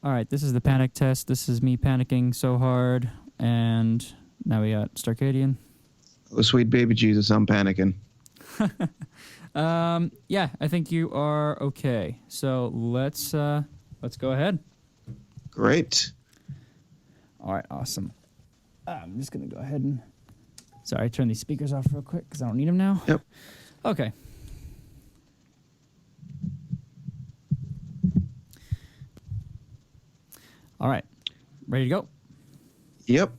All right, this is the panic test. This is me panicking so hard, and now we got Starcadian. Oh, sweet baby Jesus, I'm panicking. Yeah, I think you are okay. So let's go ahead. Great. All right, awesome. I'm just gonna go ahead and turn these speakers off real quick because I don't need them now. Yep. Okay. All right, ready to go? Yep.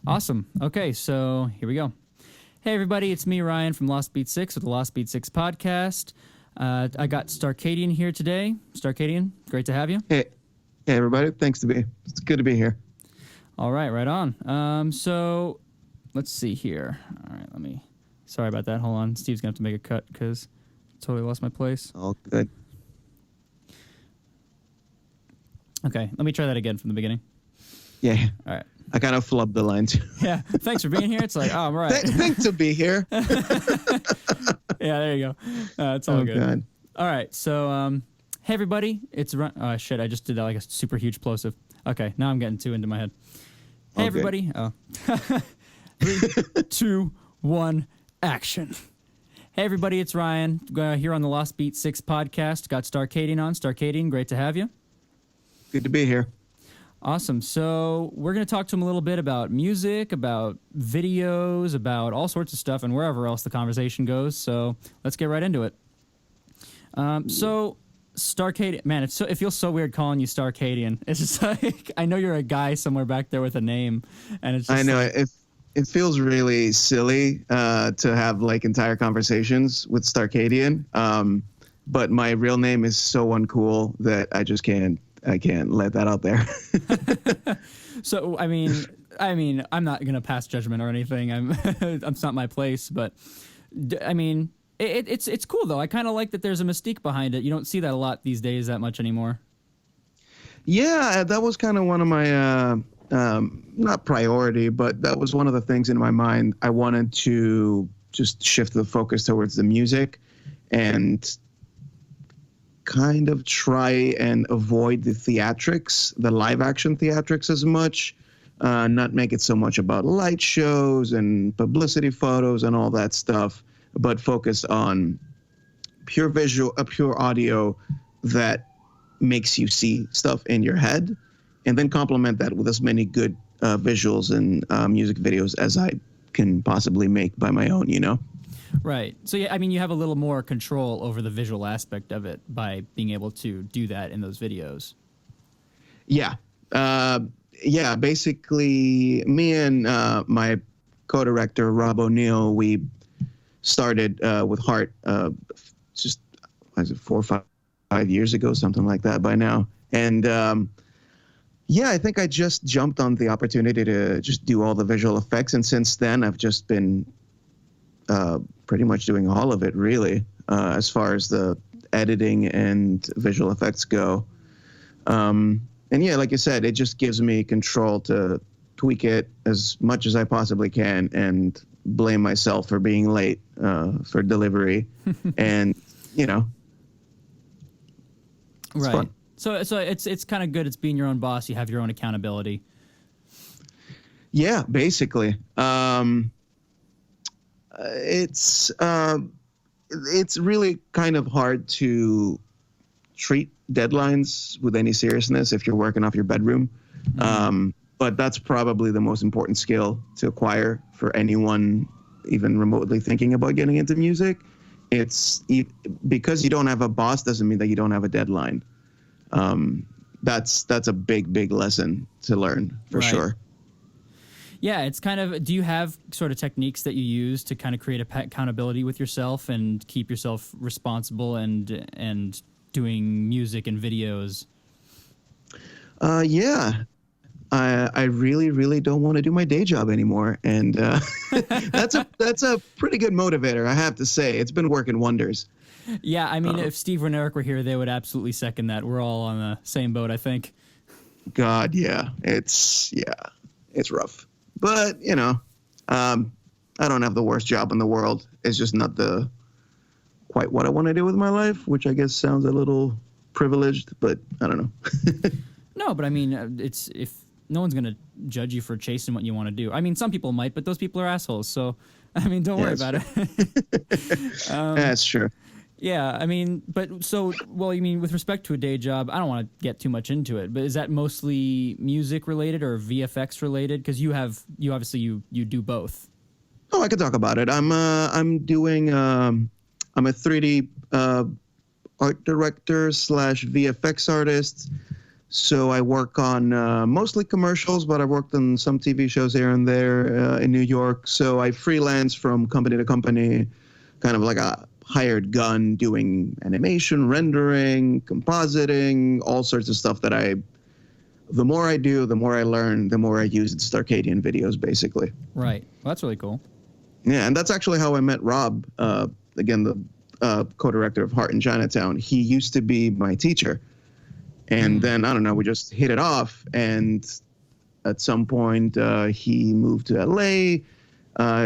Awesome. Okay, so here we go. Hey, everybody, it's me, Ryan, from Lost Beat 6 with the Lost Beat 6 podcast. I got Starcadian here today. Starcadian, great to have you. Hey, everybody. It's good to be here. All right, right on. So let's see here. All right, sorry about that. Hold on. Steve's going to have to make a cut because I totally lost my place. All good. Okay, let me try that again from the beginning. Yeah. All right. I kind of flubbed the lines. Yeah, thanks for being here. It's like, oh, I'm right. Thanks to be here. Yeah, there you go. It's all good. God. All right, so hey, everybody. It's oh, shit, I just did that like a super huge plosive. Okay, now I'm getting too into my head. Hey, everybody. Oh. 3, 2, 1, action. Hey, everybody, it's Ryan here on the Lost Beat 6 podcast. Got Starcadian on. Starcadian, great to have you. Good to be here. Awesome. So we're going to talk to him a little bit about music, about videos, about all sorts of stuff, and wherever else the conversation goes. So let's get right into it. So Starcadian, man, it feels so weird calling you Starcadian. It's just like, I know you're a guy somewhere back there with a name, and it's just I know it feels really silly to have like entire conversations with Starcadian, but my real name is so uncool that I can't let that out there. So I mean, I'm not gonna pass judgment or anything. It's not my place, but I mean, it's cool though. I kind of like that there's a mystique behind it. You don't see that a lot these days that much anymore. Yeah, that was kind of one of my not priority, but that was one of the things in my mind. I wanted to just shift the focus towards the music and kind of try and avoid the theatrics, the live action theatrics as much, not make it so much about light shows and publicity photos and all that stuff, but focus on pure audio that makes you see stuff in your head, and then complement that with as many good visuals and music videos as I can possibly make by my own, you know? Right. So, yeah, I mean, you have a little more control over the visual aspect of it by being able to do that in those videos. Yeah. Basically, me and my co-director, Rob O'Neill, we started with Heart just 4 or 5 years ago, something like that by now. And, I think I just jumped on the opportunity to just do all the visual effects. And since then, I've just been pretty much doing all of it, really, as far as the editing and visual effects go. And yeah, like you said, it just gives me control to tweak it as much as I possibly can and blame myself for being late for delivery. And, you know, it's right. fun. So it's kind of good. It's being your own boss. You have your own accountability. Yeah, basically. It's really kind of hard to treat deadlines with any seriousness if you're working off your bedroom. Mm-hmm. But that's probably the most important skill to acquire for anyone even remotely thinking about getting into music. It's because you don't have a boss doesn't mean that you don't have a deadline. That's a big lesson to learn for sure. Yeah, it's kind of, do you have sort of techniques that you use to kind of create accountability with yourself and keep yourself responsible and doing music and videos? Yeah. I really don't want to do my day job anymore. And that's a pretty good motivator, I have to say. It's been working wonders. Yeah, I mean, if Steve and Eric were here, they would absolutely second that. We're all on the same boat, I think. God, yeah. It's rough. But, you know, I don't have the worst job in the world. It's just not quite what I want to do with my life, which I guess sounds a little privileged, but I don't know. No, but I mean, it's if no one's gonna judge you for chasing what you want to do. I mean, some people might, but those people are assholes. So, I mean, don't worry about it. That's true. Yeah, I mean, but so, well, you mean with respect to a day job, I don't want to get too much into it, but is that mostly music related or VFX related? Because you obviously you do both. Oh, I could talk about it. I'm doing I'm a 3D art director / VFX artist. So I work on mostly commercials, but I've worked on some TV shows here and there in New York. So I freelance from company to company, kind of like a hired gun, doing animation, rendering, compositing, all sorts of stuff that the more I do, the more I learn, the more I use Starcadian videos, basically. Right. Well, that's really cool. Yeah, and that's actually how I met Rob, again, the co-director of Heart in Chinatown. He used to be my teacher. And then, I don't know, we just hit it off. And at some point, he moved to LA,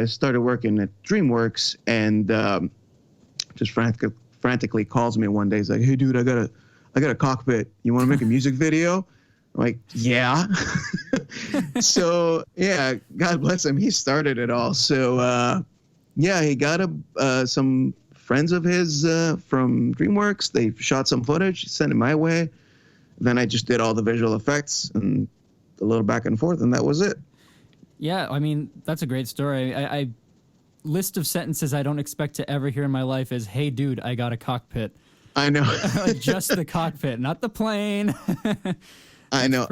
started working at DreamWorks, and just frantically calls me one day. He's like, "Hey, dude, I got a cockpit. You want to make a music video?" I'm like, "Yeah." So, yeah, God bless him. He started it all. So, yeah, he got some friends of his from DreamWorks. They shot some footage, sent it my way. Then I just did all the visual effects and a little back and forth, and that was it. Yeah, I mean, that's a great story. I list of sentences I don't expect to ever hear in my life is, "Hey, dude, I got a cockpit." I know. Like just the cockpit, not the plane. I know.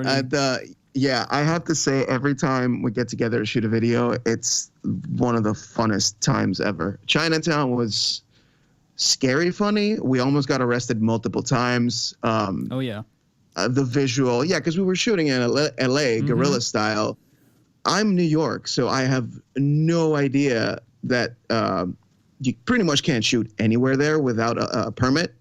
Yeah, I have to say, every time we get together to shoot a video, it's one of the funnest times ever. Chinatown was scary funny. We almost got arrested multiple times. Oh, yeah. The visual, yeah, because we were shooting in LA, guerrilla style. I'm New York, so I have no idea that you pretty much can't shoot anywhere there without a permit.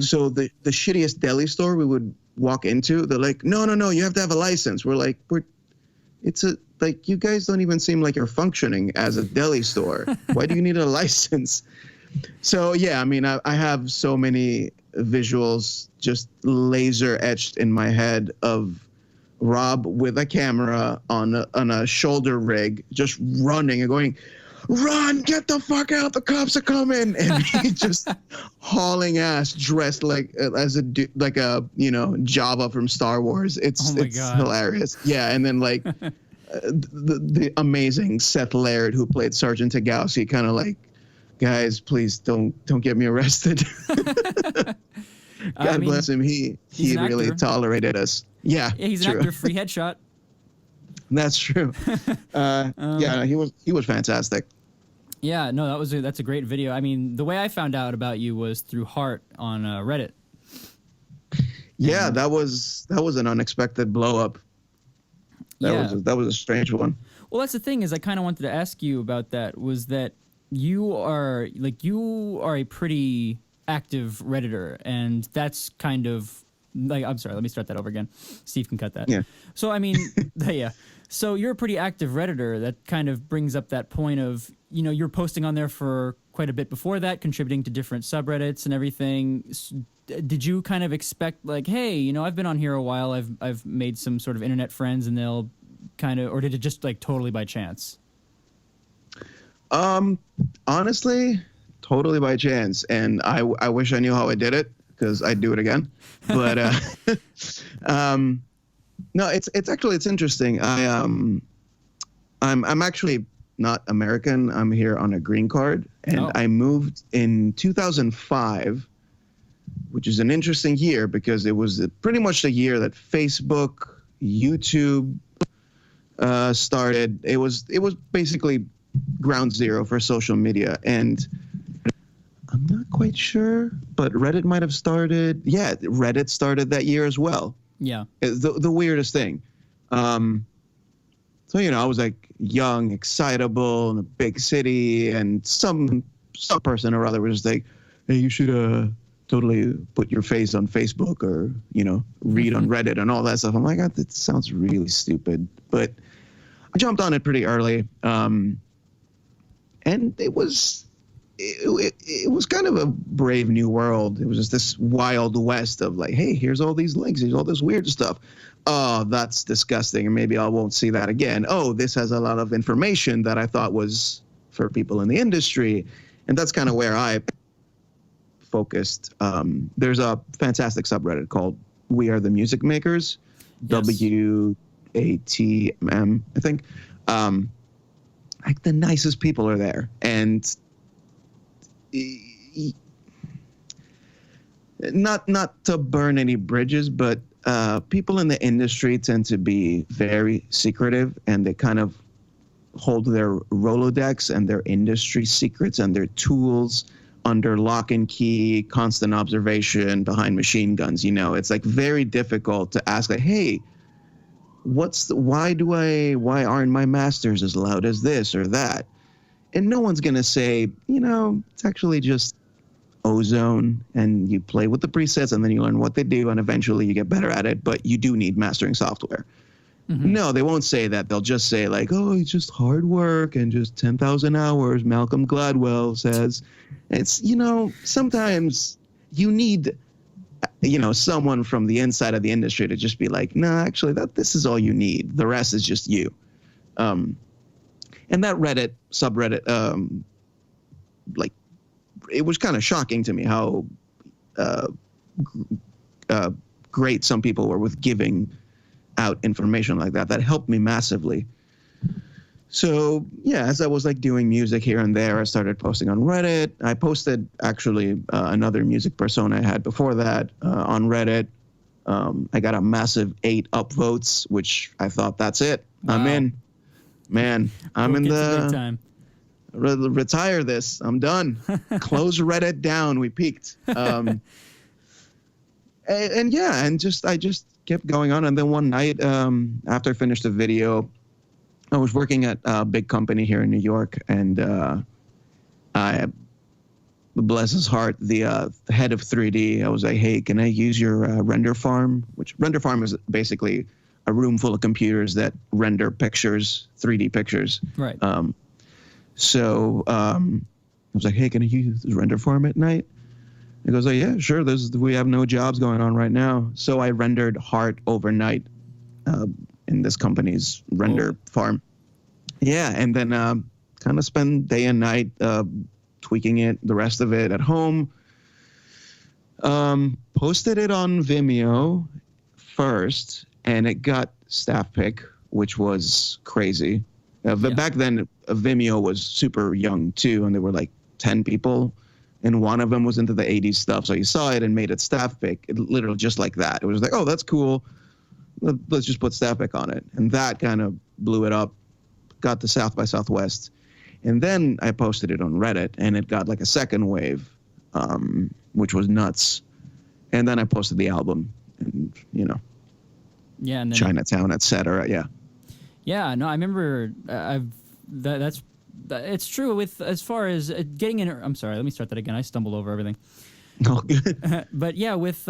So the shittiest deli store we would walk into, they're like, no, you have to have a license. We're like, you guys don't even seem like you're functioning as a deli store. Why do you need a license? So, yeah, I mean, I have so many visuals just laser etched in my head of Rob with a camera on a shoulder rig, just running and going, "Run, get the fuck out, the cops are coming." And he just hauling ass, dressed like a Java from Star Wars. It's hilarious. Yeah, and then like the amazing Seth Laird, who played Sergeant Tagausi, kind of like, "Guys, please don't get me arrested." God bless him. He really tolerated us. Yeah, he's an actor. Free headshot. That's true. Yeah, he was fantastic. Yeah, no, that's a great video. I mean, the way I found out about you was through Heart on Reddit. Yeah, that was an unexpected blow up. That was a strange one. Well, that's the thing, is I kind of wanted to ask you about that. Was that you are a pretty active Redditor, and that's kind of like, I'm sorry, let me start that over again. Steve can cut that. Yeah. So, I mean, yeah. So you're a pretty active Redditor. That kind of brings up that point of, you're posting on there for quite a bit before that, contributing to different subreddits and everything. Did you kind of expect, like, hey, I've been on here a while, I've made some sort of internet friends, and they'll kind of, or did it just like totally by chance? Honestly, totally by chance. And I wish I knew how I did it, because I'd do it again. But no, it's interesting. I'm actually not American. I'm here on a green card, and I moved in 2005, which is an interesting year because it was pretty much the year that Facebook, YouTube started. It was basically ground zero for social media, and I'm not quite sure, but Reddit might have started. Yeah, Reddit started that year as well. Yeah. The weirdest thing. So, I was like young, excitable in a big city, and some person or other was just like, "Hey, you should totally put your face on Facebook or, read on Reddit and all that stuff." I'm like, that sounds really stupid. But I jumped on it pretty early. And it was it was kind of a brave new world. It was just this wild west of like, hey, here's all these links, here's all this weird stuff. Oh, that's disgusting, and maybe I won't see that again. Oh, this has a lot of information that I thought was for people in the industry, and that's kind of where I focused. There's a fantastic subreddit called We Are the Music Makers, yes. WATM, I think. Like the nicest people are there, and not to burn any bridges, but people in the industry tend to be very secretive, and they kind of hold their Rolodex and their industry secrets and their tools under lock and key, constant observation behind machine guns. You know, it's like very difficult to ask, like, hey, why aren't my masters as loud as this or that? And no one's going to say, you know, it's actually just ozone, and you play with the presets and then you learn what they do and eventually you get better at it, but you do need mastering software. Mm-hmm. No, they won't say that. They'll just say like, oh, it's just hard work and just 10,000 hours, Malcolm Gladwell says. It's, you know, sometimes you need, you know, someone from the inside of the industry to just be like, no, actually this is all you need. The rest is just you. And that Reddit subreddit, like, it was kind of shocking to me how great some people were with giving out information like that. That helped me massively. So yeah, as I was like doing music here and there, I started posting on Reddit. I posted actually another music persona I had before that on Reddit. I got a massive 8 upvotes, which I thought, that's it. Wow. I'm in. Man, I'm in the big time. Retire this. I'm done. Close Reddit down. We peaked. And yeah, and I just kept going on. And then one night, after I finished the video, I was working at a big company here in New York, and I, bless his heart, the head of 3D, I was like, hey, can I use your render farm? Which render farm is basically a room full of computers that render pictures, 3D pictures. Right. So I was like, hey, can I use this render farm at night? He goes, oh, yeah, sure. We have no jobs going on right now. So I rendered Heart overnight in this company's render farm. Yeah, and then kind of spend day and night tweaking it, the rest of it at home. Posted it on Vimeo first, and it got staff pick, which was crazy. Back then, Vimeo was super young too, and there were like 10 people, and one of them was into the 80s stuff. So you saw it and made it staff pick, literally just like that. It was like, oh, that's cool. Let's just put staff pick on it. And that kind of blew it up, got to South by Southwest. And then I posted it on Reddit, and it got like a second wave, which was nuts. And then I posted the album, and, you know, yeah, and then Chinatown, etc. Yeah. Yeah, no, I remember it's true with as far as getting in. I'm sorry, let me start that again. I stumbled over everything. Oh, good. But yeah, with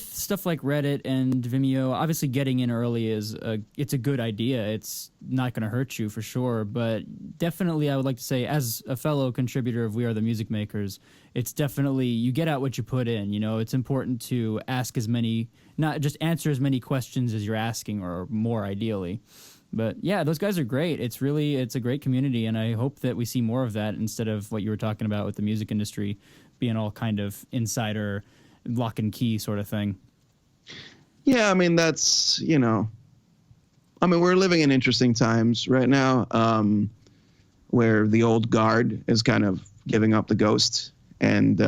stuff like Reddit and Vimeo, obviously getting in early it's a good idea. It's not going to hurt you for sure, but definitely I would like to say, as a fellow contributor of We Are the Music Makers, it's definitely, you get out what you put in. You know, it's important to ask not just answer as many questions as you're asking, or more ideally. But yeah, those guys are great. It's a great community, and I hope that we see more of that instead of what you were talking about with the music industry being all kind of insider, lock and key sort of thing. Yeah, I mean, that's, you know, I mean, we're living in interesting times right now, where the old guard is kind of giving up the ghost, and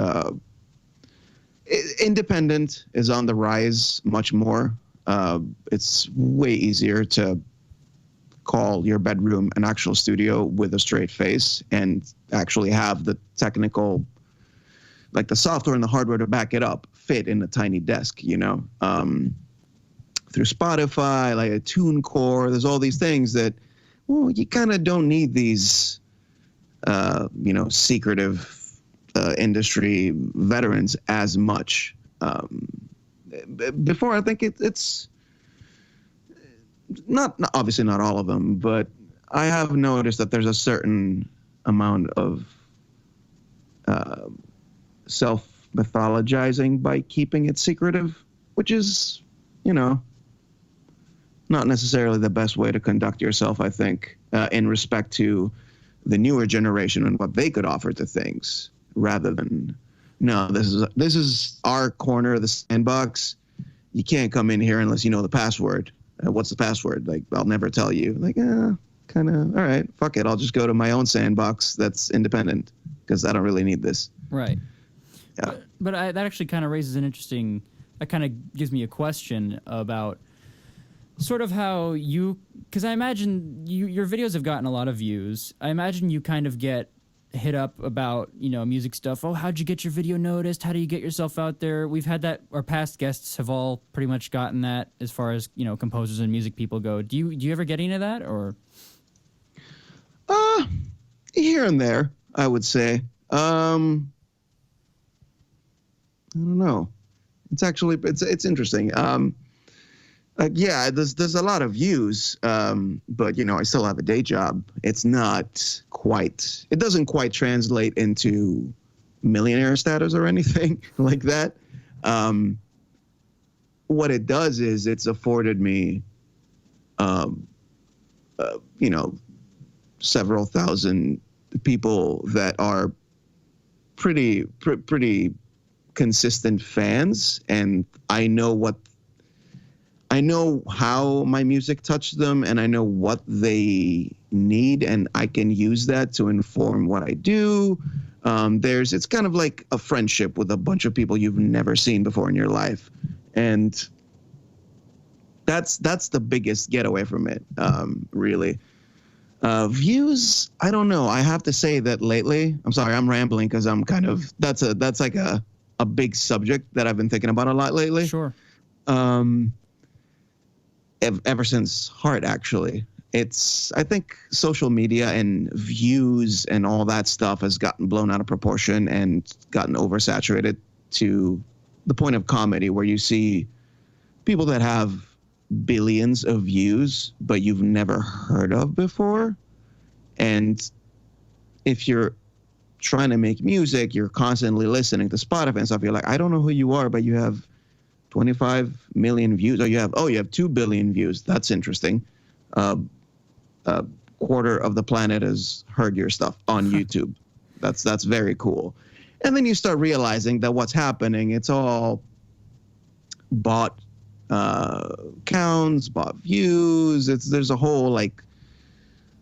independent is on the rise much more. It's way easier to call your bedroom an actual studio with a straight face and actually have the technical, like the software and the hardware to back it up, fit in a tiny desk, you know, through Spotify, like a TuneCore. There's all these things that, well, you kind of don't need these, you know, secretive industry veterans as much. Before, I think it's not obviously not all of them, but I have noticed that there's a certain amount of self-mythologizing by keeping it secretive, which is, not necessarily the best way to conduct yourself, I think, in respect to the newer generation and what they could offer to things, rather than, no, this is our corner of the sandbox. You can't come in here unless you know the password. What's the password? Like, I'll never tell you. Like, kind of, all right, fuck it. I'll just go to my own sandbox that's independent because I don't really need this. Right. Yeah. But that actually kind of raises an interesting, that kind of gives me a question about sort of how you, because I imagine your videos have gotten a lot of views. I imagine you kind of get hit up about, music stuff. Oh, how'd you get your video noticed? How do you get yourself out there? We've had that. Our past guests have all pretty much gotten that as far as, composers and music people go. Do you ever get any of that, or? Here and there, I would say. I don't know. It's actually, it's interesting. Yeah, there's a lot of views, but I still have a day job. It doesn't quite translate into millionaire status or anything like that. What it does is it's afforded me, several thousand people that are pretty consistent fans, and I know how my music touched them, and I know what they need, and I can use that to inform what I do. It's kind of like a friendship with a bunch of people you've never seen before in your life, and that's the biggest getaway from it, really. Views, I don't know. I have to say that lately, I'm sorry, I'm rambling because I'm kind of, that's like a big subject that I've been thinking about a lot lately. Sure. Ever since Heart, actually. I think social media and views and all that stuff has gotten blown out of proportion and gotten oversaturated to the point of comedy, where you see people that have billions of views but you've never heard of before. And if you're trying to make music, you're constantly listening to Spotify and stuff, you're like, I don't know who you are, but you have 25 million views, or you have 2 billion views. That's interesting. A quarter of the planet has heard your stuff on YouTube. That's very cool. And then you start realizing that what's happening, it's all bought counts, bought views. There's a whole like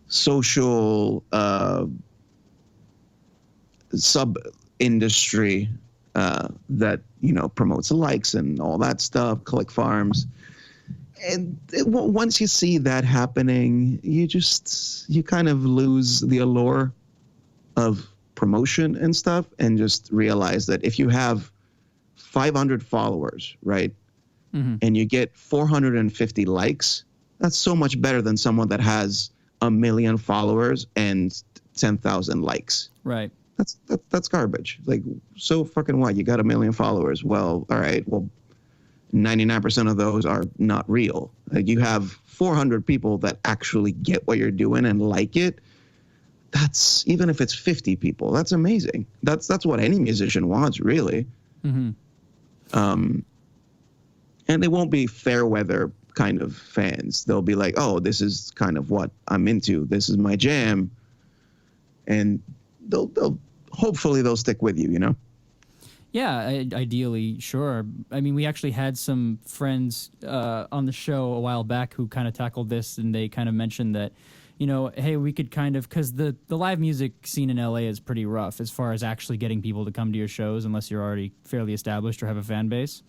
social sub industry that promotes likes and all that stuff, click farms. And once you see that happening, you kind of lose the allure of promotion and stuff, and just realize that if you have 500 followers, right, mm-hmm. and you get 450 likes, that's so much better than someone that has 1 million followers and 10,000 likes. Right. That's garbage. Like, so fucking what? You got 1 million followers. Well, all right. Well, 99% of those are not real. Like, you have 400 people that actually get what you're doing and like it. That's, even if it's 50 people, that's amazing. That's what any musician wants, really. Mm-hmm. And they won't be fair weather kind of fans. They'll be like, oh, this is kind of what I'm into. This is my jam. And they'll hopefully they'll stick with you, Yeah, ideally, sure. I mean, we actually had some friends on the show a while back who kind of tackled this, and they kind of mentioned that, hey, we could kind of, because the live music scene in LA is pretty rough as far as actually getting people to come to your shows unless you're already fairly established or have a fan base.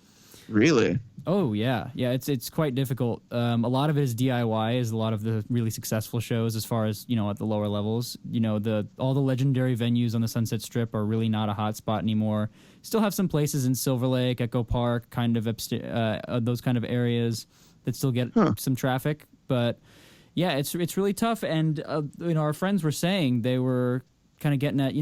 Really? Oh, yeah. Yeah, it's quite difficult. A lot of it is DIY, is a lot of the really successful shows as far as, at the lower levels. All the legendary venues on the Sunset Strip are really not a hot spot anymore. Still have some places in Silver Lake, Echo Park, kind of those kind of areas that still get some traffic. But, yeah, it's really tough. And, our friends were saying, they were kind of getting at,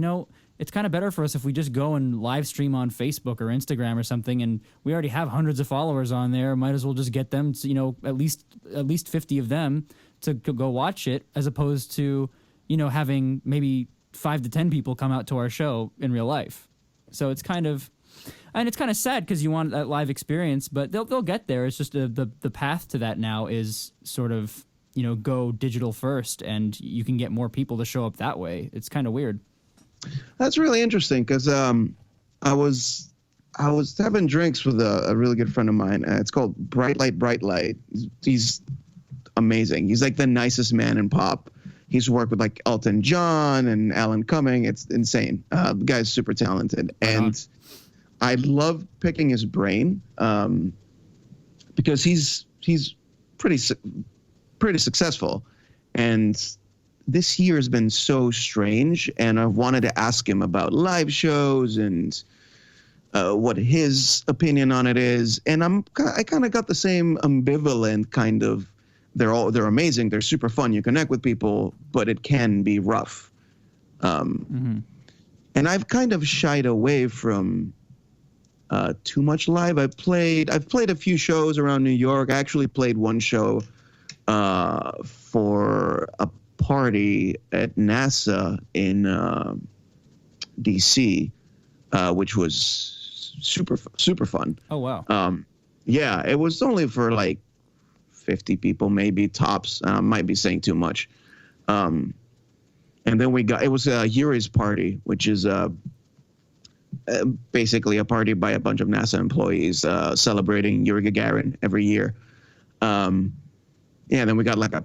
it's kind of better for us if we just go and live stream on Facebook or Instagram or something, and we already have hundreds of followers on there. Might as well just get them to, at least 50 of them to go watch it, as opposed to, having maybe 5 to 10 people come out to our show in real life. So it's kind of sad because you want that live experience, but they'll get there. It's just the path to that now is sort of, go digital first, and you can get more people to show up that way. It's kind of weird. That's really interesting because I was having drinks with a really good friend of mine. It's called Bright Light. He's amazing. He's like the nicest man in pop. He's worked with like Elton John and Alan Cumming. It's insane. The guy's super talented, and I love picking his brain because he's pretty successful, and this year has been so strange, and I wanted to ask him about live shows and what his opinion on it is. And I kind of got the same ambivalent kind of, they're amazing, they're super fun, you connect with people, but it can be rough. And I've kind of shied away from too much live. I've played a few shows around New York. I actually played one show for a party at NASA in DC, which was super fun. Oh wow. Yeah, it was only for like 50 people, maybe tops. Might be saying too much. And then it was Yuri's party, which is basically a party by a bunch of NASA employees celebrating Yuri Gagarin every year. Then we got like a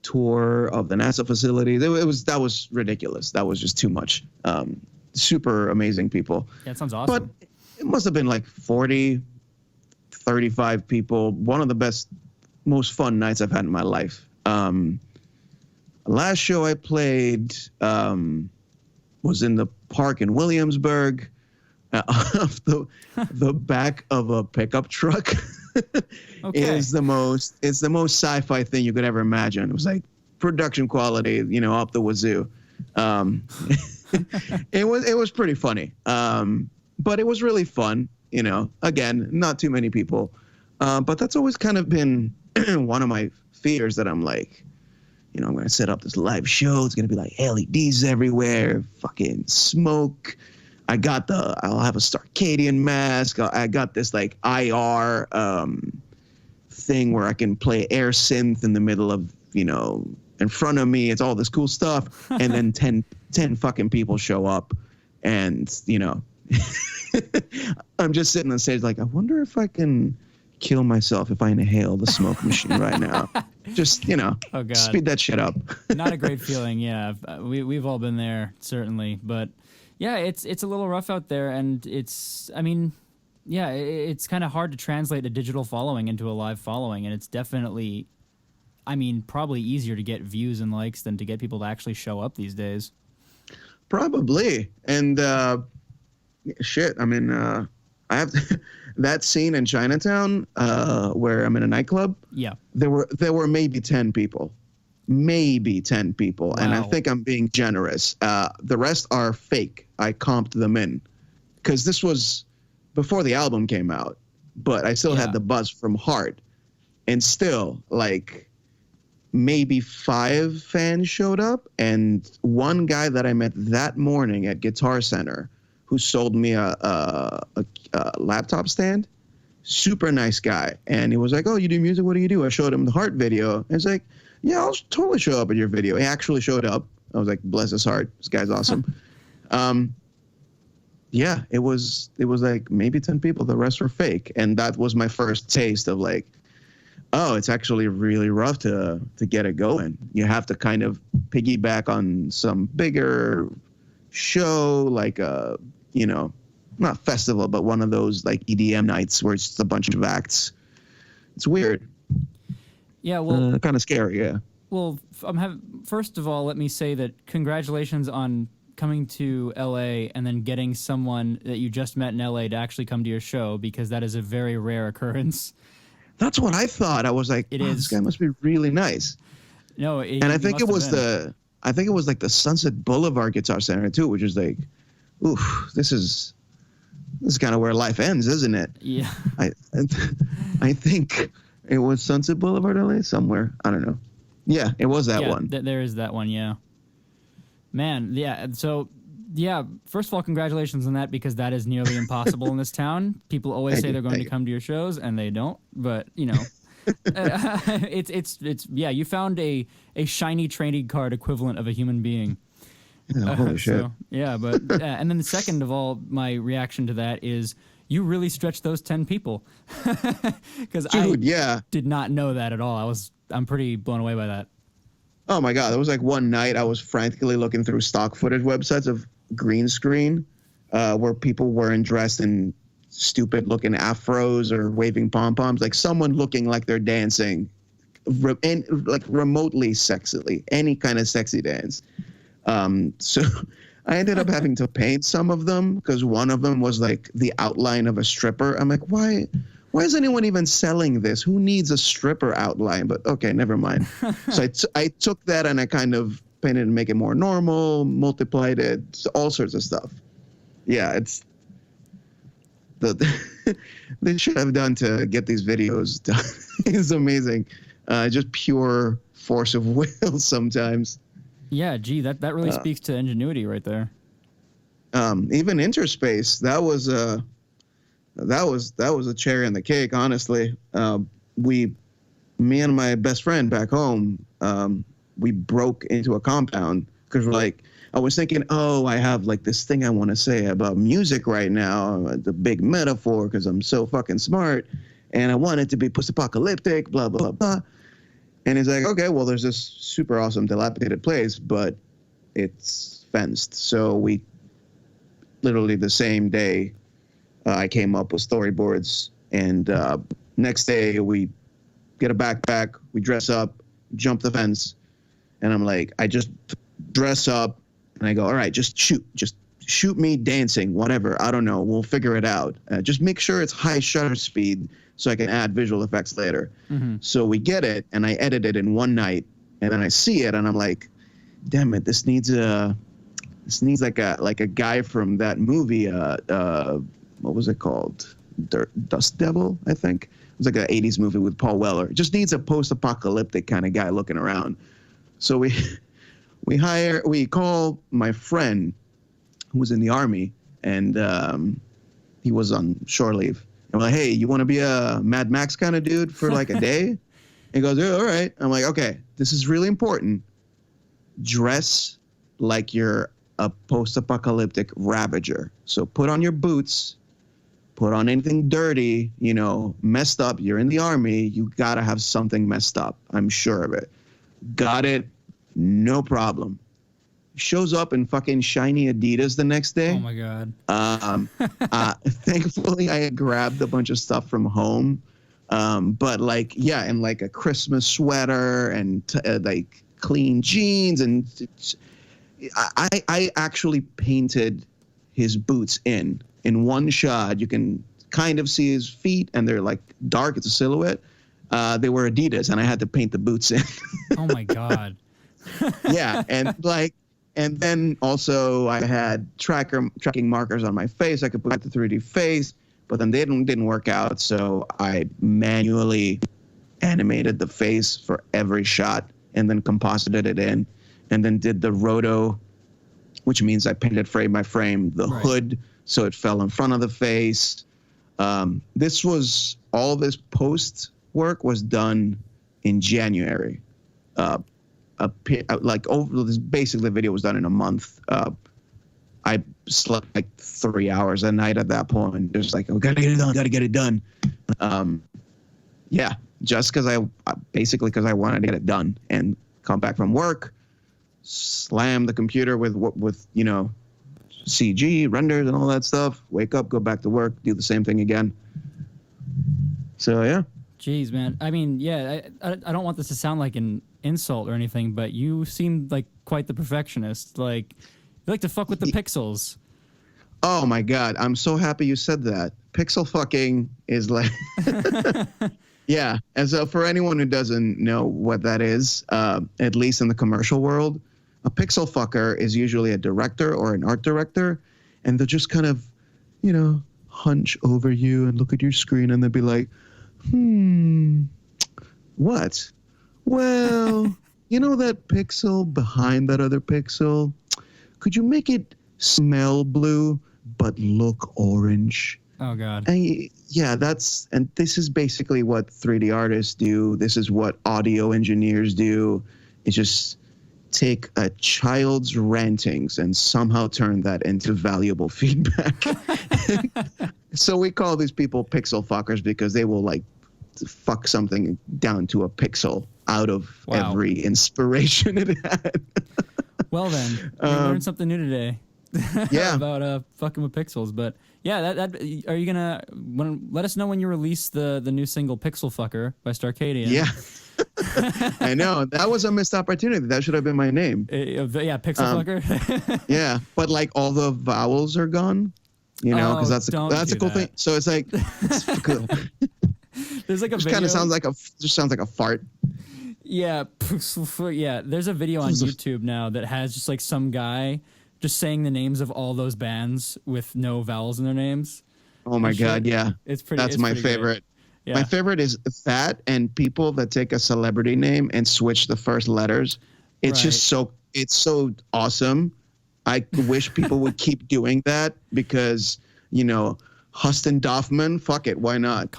tour of the NASA facility. That was ridiculous. That was just too much. Super amazing people. Yeah, that sounds awesome. But it must have been like 40, 35 people. One of the best, most fun nights I've had in my life. Last show I played was in the park in Williamsburg, off the back of a pickup truck. Okay. It's the most sci-fi thing you could ever imagine. It was like production quality, up the wazoo. It was pretty funny. But it was really fun, again, not too many people. But that's always kind of been one of my fears, that I'm like, I'm going to set up this live show. It's going to be like LEDs everywhere, fucking smoke. I'll have a Starcadian mask. I got this like IR thing where I can play air synth in the middle of, in front of me. It's all this cool stuff. And then 10 fucking people show up, and, I'm just sitting on stage like, I wonder if I can kill myself if I inhale the smoke machine right now. Just, oh God, speed that shit up. Not a great feeling. Yeah. We've all been there, certainly. But yeah, it's a little rough out there, and it's kind of hard to translate a digital following into a live following, and it's definitely, probably easier to get views and likes than to get people to actually show up these days. Probably. And shit, I have that scene in Chinatown where I'm in a nightclub. Yeah. There were maybe 10 people. Wow. And I think I'm being generous. The rest are fake. I comped them in because this was before the album came out, but I still had the buzz from Heart, and still like maybe 5 fans showed up, and one guy that I met that morning at Guitar Center who sold me a laptop stand, super nice guy. And he was like, oh, you do music? What do you do? I showed him the Heart video. And it's like, yeah, I'll totally show up in your video. He actually showed up. I was like, bless his heart. This guy's awesome. Yeah, it was like maybe 10 people. The rest were fake. And that was my first taste of like, oh, it's actually really rough to get it going. You have to kind of piggyback on some bigger show, like a, not festival, but one of those like EDM nights where it's just a bunch of acts. It's weird. Yeah, well, kind of scary. Yeah. Well, first of all, let me say that congratulations on coming to LA and then getting someone that you just met in LA to actually come to your show, because that is a very rare occurrence. That's what I thought. I was like, this guy must be really nice. No, and I think it was like the Sunset Boulevard Guitar Center too, which is like, oof, this is kind of where life ends, isn't it? Yeah. I think it was Sunset Boulevard, LA, somewhere. I don't know. Yeah, it was that one. There is that one, yeah. Man, yeah. So, yeah, first of all, congratulations on that, because that is nearly impossible in this town. People always say they're going to come to your shows and they don't, but you know, it's yeah, you found a shiny trading card equivalent of a human being. Holy shit. So, yeah, but and then the second of all, my reaction to that is you really stretched those 10 people, because I did not know that at all. I'm pretty blown away by that. Oh my God. It was like one night I was frantically looking through stock footage websites of green screen where people weren't dressed in stupid looking afros or waving pom-poms, like someone looking like they're dancing like remotely sexily, any kind of sexy dance. So I ended up having to paint some of them because one of them was like the outline of a stripper. I'm like, why is anyone even selling this? Who needs a stripper outline? But okay, never mind. So I took that and I kind of painted and make it more normal, multiplied it, all sorts of stuff. Yeah, it's they should have done to get these videos done. It's amazing. Just pure force of will sometimes. Yeah, gee, that really speaks to ingenuity right there. Even Interspace, that was a cherry on the cake, honestly. Me and my best friend back home, we broke into a compound because we're like, I was thinking, I have like this thing I want to say about music right now, the big metaphor, because I'm so fucking smart, and I want it to be post-apocalyptic, blah, blah, blah. And he's like, okay, well, there's this super awesome dilapidated place, but it's fenced. So we literally the same day, I came up with storyboards, and next day we get a backpack, we dress up, jump the fence, and I'm like, I just dress up, and I go, all right, just shoot me dancing, whatever, I don't know, we'll figure it out. Just make sure it's high shutter speed so I can add visual effects later. Mm-hmm. So we get it, and I edit it in one night, and then I see it, and I'm like, damn it, this needs like a guy from that movie, what was it called? Dust Devil, I think. It was like an 80s movie with Paul Weller. It just needs a post-apocalyptic kind of guy looking around. So we call my friend who was in the Army, and he was on shore leave. And we're like, hey, you want to be a Mad Max kind of dude for like a day? He goes, yeah, all right. I'm like, okay, this is really important. Dress like you're a post-apocalyptic Ravager. So put on your boots, put on anything dirty, messed up. You're in the Army. You got to have something messed up. I'm sure of it. Got it. No problem. Shows up in fucking shiny Adidas the next day. Oh, my God. Thankfully, I had grabbed a bunch of stuff from home. But and like a Christmas sweater and like clean jeans. And I actually painted his boots in one shot. You can kind of see his feet, and they're like dark. It's a silhouette. They were Adidas, and I had to paint the boots in. Oh, my God. Yeah, and then also I had tracking markers on my face. I could put the 3D face, but then they didn't work out. So I manually animated the face for every shot and then composited it in, and then did the roto, which means I painted frame by frame the hood so it fell in front of the face. This post work was done in January. Basically the video was done in a month. I slept like 3 hours a night at that point. Just like, oh, gotta get it done. Yeah, just because I wanted to get it done and come back from work, slam the computer with CG renders and all that stuff. Wake up, go back to work, do the same thing again. So yeah. Jeez, man. I mean, yeah, I don't want this to sound like an insult or anything, but you seem like quite the perfectionist. Like, you like to fuck with the pixels. Oh my God, I'm so happy you said that. Pixel fucking is like, yeah. And so for anyone who doesn't know what that is, at least in the commercial world, a pixel fucker is usually a director or an art director, and they'll just kind of, hunch over you and look at your screen, and they'll be like, what? Well, that pixel behind that other pixel, could you make it smell blue but look orange? Oh God. And this is basically what 3D artists do. This is what audio engineers do. It's just take a child's rantings and somehow turn that into valuable feedback. So we call these people pixel fuckers because they will like fuck something down to a pixel out of every inspiration it had. Well then, we learned something new today. Yeah. About fucking with pixels. But yeah, that are you gonna let us know when you release the new single Pixel Fucker by Starcadian? Yeah. I know. That was a missed opportunity. That should have been my name. Yeah, Pixel Fucker. Yeah, but like all the vowels are gone, you know, because that's a cool thing. So it's like it's cool. There's like a video. Kind of sounds like a fart. Yeah, yeah. There's a video on YouTube now that has just like some guy just saying the names of all those bands with no vowels in their names. Oh my God, yeah. It's pretty. That's my favorite. Yeah. My favorite is that and people that take a celebrity name and switch the first letters. It's just so awesome. I wish people would keep doing that because, you know, Huston Doffman, fuck it, why not?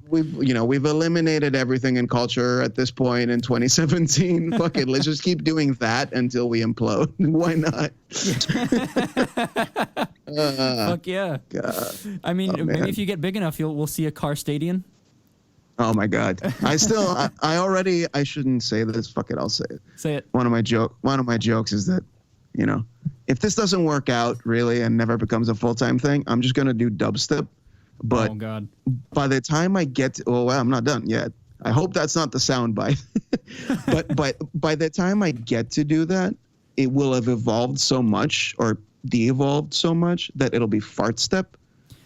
We've eliminated everything in culture at this point in 2017. Fuck it, let's just keep doing that until we implode. Why not? Fuck yeah. God. I mean, maybe if you get big enough, we'll see a car stadium. Oh my God. I shouldn't say this. Fuck it, I'll say it. Say it. One of my jokes is that, you know, if this doesn't work out really and never becomes a full-time thing, I'm just gonna do dubstep. But oh God. By the time I get to, I'm not done yet. I hope that's not the sound bite. but by the time I get to do that, it will have evolved so much or de-evolved so much that it'll be fart step.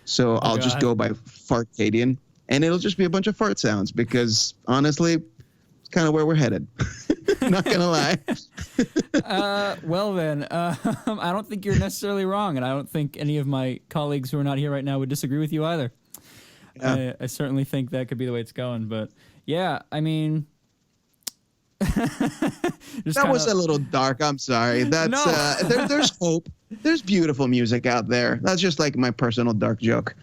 So I'll just go by Fartcadian, and it'll just be a bunch of fart sounds because honestly, it's kind of where we're headed. Not gonna lie. Well then, I don't think you're necessarily wrong, and I don't think any of my colleagues who are not here right now would disagree with you either. Yeah. I certainly think that could be the way it's going, but yeah, I mean, that was a little dark. I'm sorry. That's no. There's hope. There's beautiful music out there. That's just like my personal dark joke.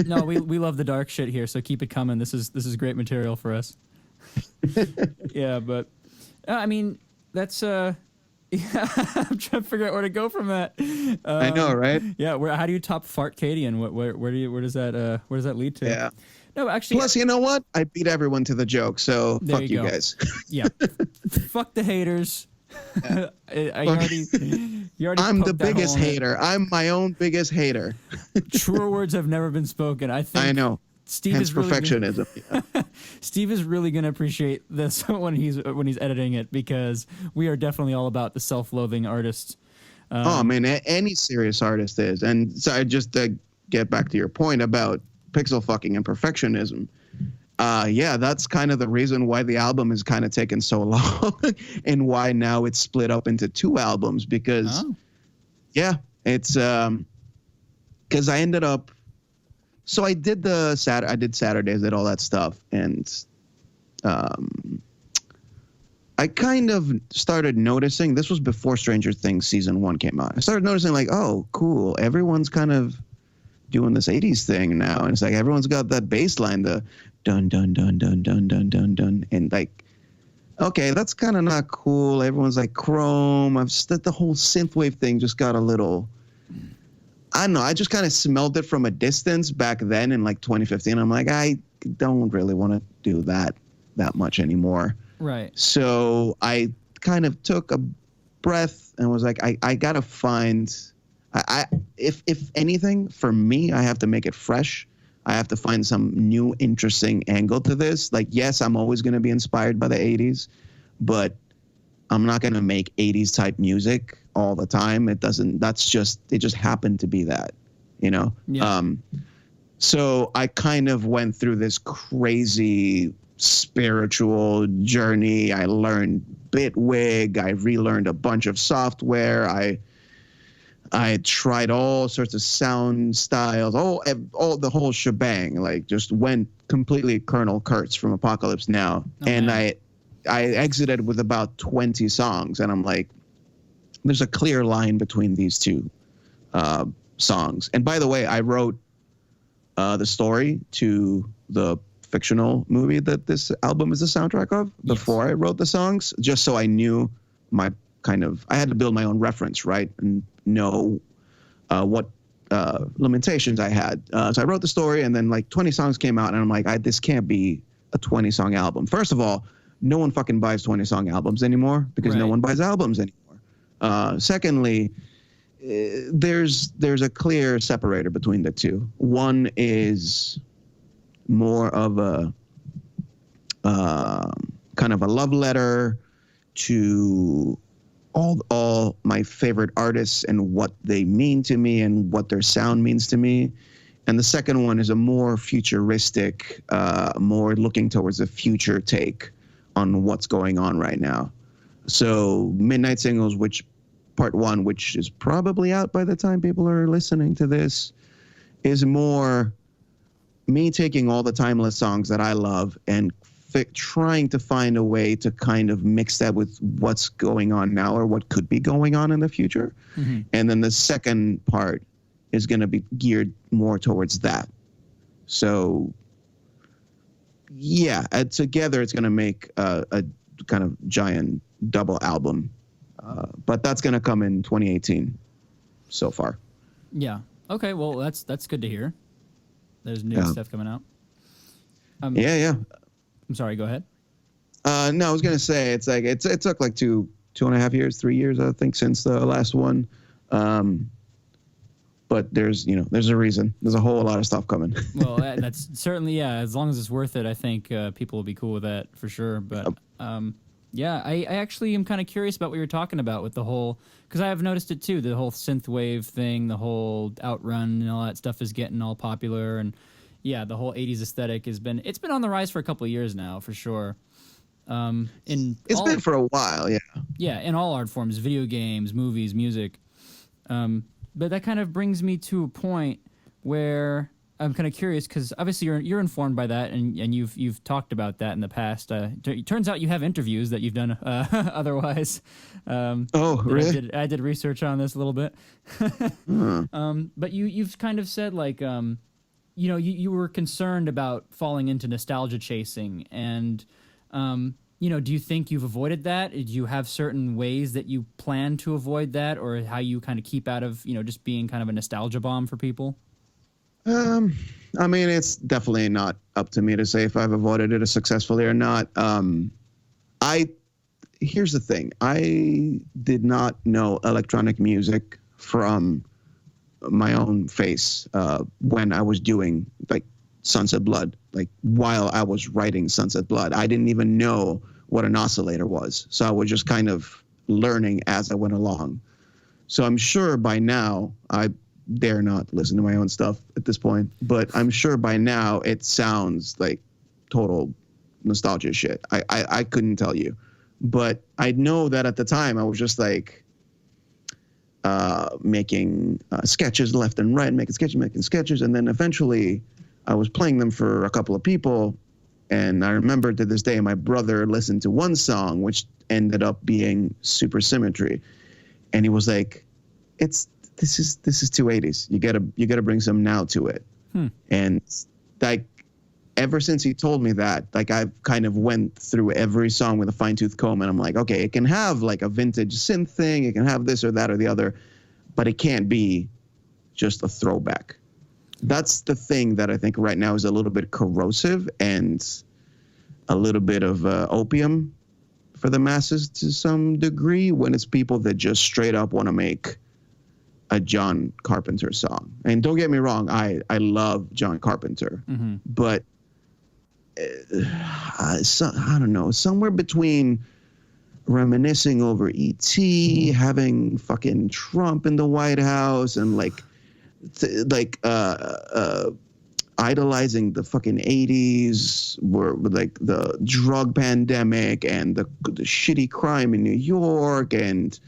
No, we love the dark shit here, so keep it coming. This is great material for us. Yeah, but I mean, that's yeah, I'm trying to figure out where to go from that. I know, right? Yeah, how do you top Fartcadian? Where does that lead to? Yeah. No, actually. Plus, you know what? I beat everyone to the joke, so fuck you guys. Yeah. Fuck the haters. Yeah. I'm the biggest hater. I'm my own biggest hater. Truer words have never been spoken. I know. Steve Hence is really perfectionism. Steve is really going to appreciate this when he's editing it because we are definitely all about the self-loathing artist. Oh man, any serious artist is. And so just to get back to your point about pixel fucking and perfectionism. Yeah, that's kind of the reason why the album is kind of taken so long and why now it's split up into 2 albums because it's because I ended up. So I did Saturdays, did all that stuff, and I kind of started noticing, this was before Stranger Things season 1 came out. I started noticing like, oh, cool, everyone's kind of doing this 80s thing now, and it's like everyone's got that bass line, the dun dun dun dun dun dun dun dun, and like, okay, that's kind of not cool. Everyone's like Chrome. The whole synthwave thing just got a little. I don't know. I just kind of smelled it from a distance back then in like 2015. I'm like, I don't really want to do that much anymore. Right. So I kind of took a breath and was like, I gotta find. If anything, for me, I have to make it fresh. I have to find some new, interesting angle to this. Like, yes, I'm always going to be inspired by the 80s, but I'm not going to make 80s type music all the time. It just happened to be that, you know? Yeah. So I kind of went through this crazy spiritual journey. I learned Bitwig. I relearned a bunch of software. I tried all sorts of sound styles, all the whole shebang, like just went completely Colonel Kurtz from Apocalypse Now. Oh, and man. I exited with about 20 songs, and I'm like, there's a clear line between these two songs. And by the way, I wrote the story to the fictional movie that this album is the soundtrack of before I wrote the songs, just so I knew I had to build my own reference, right? And know what limitations I had. So I wrote the story, and then like 20 songs came out, and I'm like, this can't be a 20-song album. First of all, no one fucking buys 20-song albums anymore because no one buys albums anymore. Secondly, there's a clear separator between the two. One is more of a kind of a love letter to all my favorite artists and what they mean to me and what their sound means to me. And the second one is a more futuristic, more looking towards the future take on what's going on right now. So Midnight Singles, which part one, which is probably out by the time people are listening to this, is more me taking all the timeless songs that I love and trying to find a way to kind of mix that with what's going on now or what could be going on in the future. Mm-hmm. And then the second part is going to be geared more towards that. So yeah, together it's going to make a kind of giant double album. But that's going to come in 2018 so far. Yeah. Okay. Well, that's good to hear. There's new stuff coming out. Yeah. I'm sorry. Go ahead. No, I was going to say it took like 2.5 years, 3 years, I think, since the last one. But there's a reason. There's a whole lot of stuff coming. Well, that's certainly, yeah. As long as it's worth it, I think people will be cool with that for sure. But yeah, I actually am kind of curious about what you're talking about with the whole, because I have noticed it too, the whole synthwave thing, the whole Outrun and all that stuff is getting all popular, and yeah, the whole 80s aesthetic it's been on the rise for a couple of years now, for sure. It's been for a while, yeah. Yeah, in all art forms, video games, movies, music. But that kind of brings me to a point where I'm kind of curious, because obviously you're informed by that, and you've talked about that in the past. It turns out you have interviews that you've done otherwise. Oh, really? I did research on this a little bit. But you've kind of said like, you were concerned about falling into nostalgia chasing, and do you think you've avoided that? Do you have certain ways that you plan to avoid that, or how you kind of keep out of just being kind of a nostalgia bomb for people? I mean, it's definitely not up to me to say if I've avoided it successfully or not. Here's the thing. I did not know electronic music from my own face when I was doing like Sunset Blood, like while I was writing Sunset Blood. I didn't even know what an oscillator was. So I was just kind of learning as I went along. So I'm sure by now, I dare not listen to my own stuff at this point, but I'm sure by now it sounds like total nostalgia shit. I couldn't tell you, but I know that at the time I was just like making sketches left and right, making sketches, and then eventually I was playing them for a couple of people, and I remember to this day my brother listened to one song which ended up being Supersymmetry, and he was like, This is 280s. You gotta bring some now to it. And like ever since he told me that, like I've kind of went through every song with a fine-tooth comb, and I'm like, okay, it can have like a vintage synth thing, it can have this or that or the other, but it can't be just a throwback. That's the thing that I think right now is a little bit corrosive and a little bit of opium for the masses to some degree, when it's people that just straight up want to make a John Carpenter song. And don't get me wrong, I love John Carpenter, but I don't know, somewhere between reminiscing over E.T., having fucking Trump in the White House, and idolizing the fucking 80s, where like the drug pandemic and the shitty crime in New York, and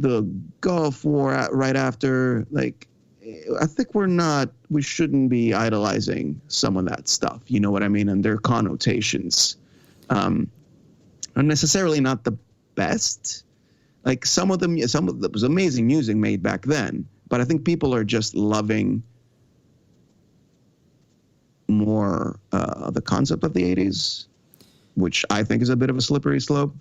the Gulf War right after, like, I think we shouldn't be idolizing some of that stuff. You know what I mean? And their connotations are necessarily not the best. Like some of them was amazing music made back then, but I think people are just loving more the concept of the 80s, which I think is a bit of a slippery slope.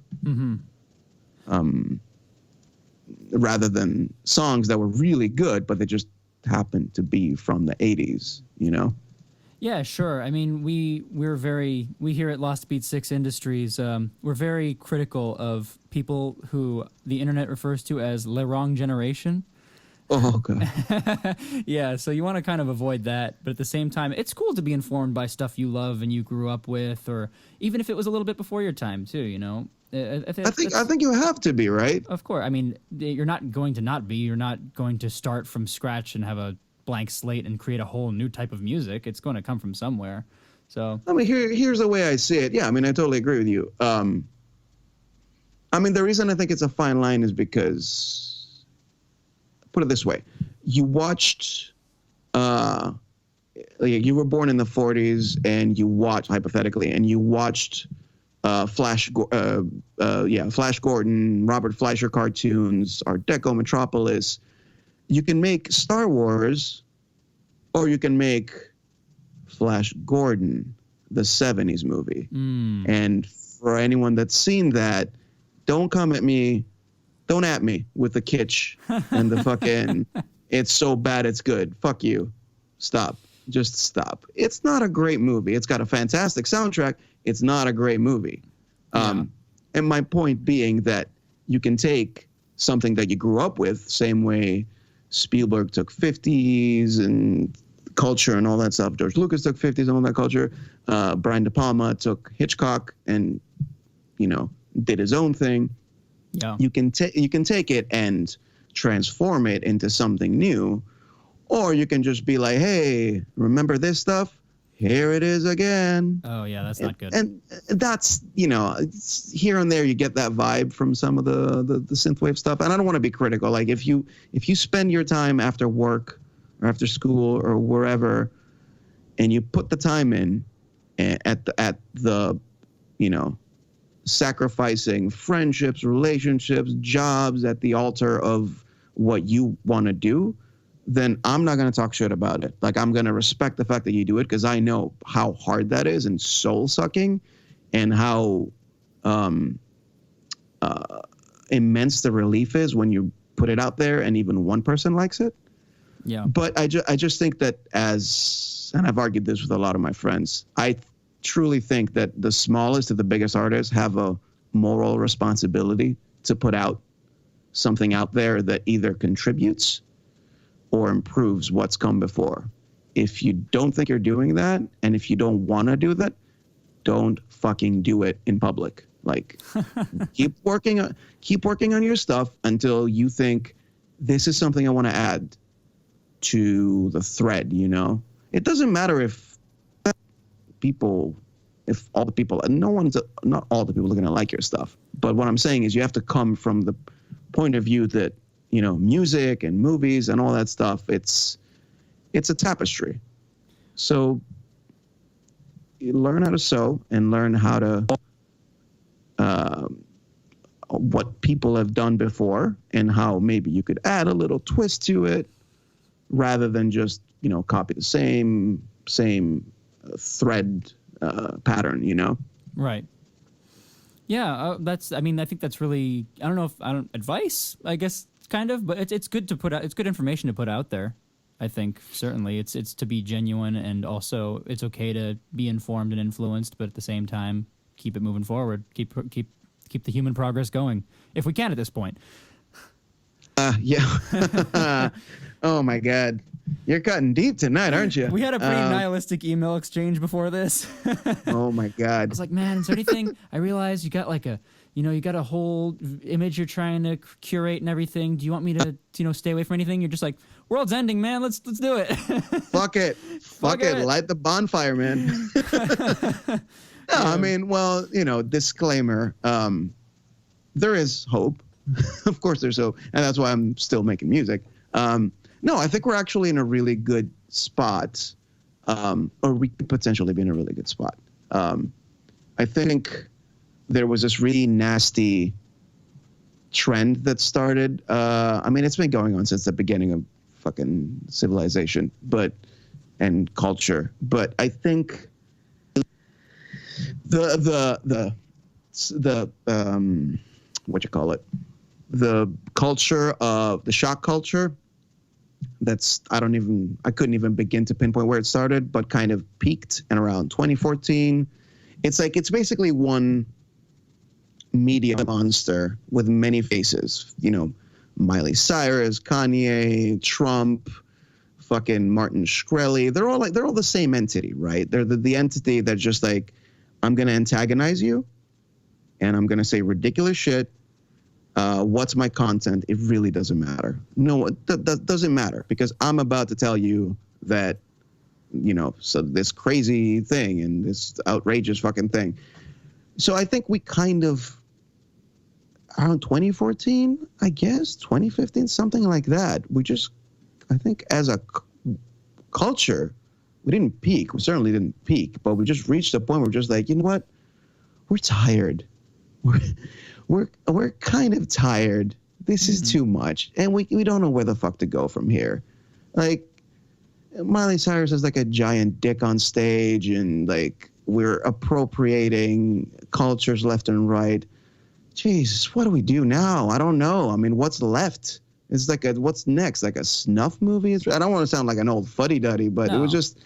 Rather than songs that were really good, but they just happened to be from the 80s, you know? Yeah, sure. I mean, we here at Lost Beat 6 Industries, we're very critical of people who the internet refers to as le wrong generation. Oh, okay. Yeah, so you want to kind of avoid that, but at the same time, it's cool to be informed by stuff you love and you grew up with, or even if it was a little bit before your time too, you know? I think you have to be, right? Of course. I mean, you're not going to not be. You're not going to start from scratch and have a blank slate and create a whole new type of music. It's going to come from somewhere. So I mean, here's the way I see it. Yeah, I mean, I totally agree with you. I mean, the reason I think it's a fine line is because, put it this way, you watched, you were born in the 40s and you watched, hypothetically, and you watched Flash Gordon, Robert Fleischer cartoons, Art Deco, Metropolis. You can make Star Wars, or you can make Flash Gordon, the 70s movie. And for anyone that's seen that, don't at me with the kitsch and the fucking, it's so bad it's good. Fuck you. Stop. Just stop. It's not a great movie. It's got a fantastic soundtrack. It's not a great movie. And my point being that you can take something that you grew up with, same way Spielberg took 50s and culture and all that stuff. George Lucas took 50s and all that culture. Brian De Palma took Hitchcock and, did his own thing. Yeah. You can take it and transform it into something new, or you can just be like, hey, remember this stuff? Here it is again. Oh yeah, that's not good. And that's, it's here and there you get that vibe from some of the synthwave stuff. And I don't want to be critical. Like if you spend your time after work or after school or wherever, and you put the time in at the sacrificing friendships, relationships, jobs at the altar of what you want to do, then I'm not going to talk shit about it. Like, I'm going to respect the fact that you do it, because I know how hard that is and soul-sucking, and how immense the relief is when you put it out there and even one person likes it. Yeah. But I just think that and I've argued this with a lot of my friends, I truly think that the smallest of the biggest artists have a moral responsibility to put out something out there that either contributes or improves what's come before. If you don't think you're doing that, and if you don't want to do that, don't fucking do it in public. Like, keep working on your stuff until you think, this is something I want to add to the thread. It doesn't matter if not all the people are going to like your stuff. But what I'm saying is, you have to come from the point of view that, music and movies and all that stuff, it's a tapestry. So you learn how to sew and learn how to, what people have done before, and how maybe you could add a little twist to it, rather than just, copy the same thread pattern, Right. Yeah, I think that's really, advice, I guess, kind of, but it's good to put out, it's good information to put out there. I think certainly it's to be genuine, and also it's okay to be informed and influenced, but at the same time, keep it moving forward, keep the human progress going, if we can at this point. Yeah. Oh my God. You're cutting deep tonight, aren't you? We had a pretty nihilistic email exchange before this. Oh my God. I was like, man, is there anything? I realized you got you got a whole image you're trying to curate and everything. Do you want me to, stay away from anything? You're just like, world's ending, man. Let's do it. Fuck it. Fuck it. Light the bonfire, man. No, yeah. I mean, well, disclaimer. There is hope. Of course there's hope. And that's why I'm still making music. No, I think we're actually in a really good spot, or we could potentially be in a really good spot. I think there was this really nasty trend that started. I mean, it's been going on since the beginning of fucking civilization, and culture. But I think the what you call it, the culture of the shock culture. I couldn't even begin to pinpoint where it started, but kind of peaked in around 2014. It's basically one media monster with many faces. You know, Miley Cyrus, Kanye, Trump, fucking Martin Shkreli. They're all the same entity, right? They're the entity that just like, I'm gonna antagonize you, and I'm gonna say ridiculous shit. What's my content? It really doesn't matter. No, that doesn't matter, because I'm about to tell you that, you know, so this crazy thing and this outrageous fucking thing. So I think we kind of, around 2014, I guess, 2015, something like that. I think as a culture, we didn't peak. We certainly didn't peak, but we just reached a point where we're just like, you know what? We're tired. We're kind of tired. This is too much, and we don't know where the fuck to go from here. Like, Miley Cyrus has like a giant dick on stage, and like we're appropriating cultures left and right. Jesus, what do we do now? I don't know. I mean, what's left? It's like what's next? Like a snuff movie? I don't want to sound like an old fuddy-duddy, but It was just,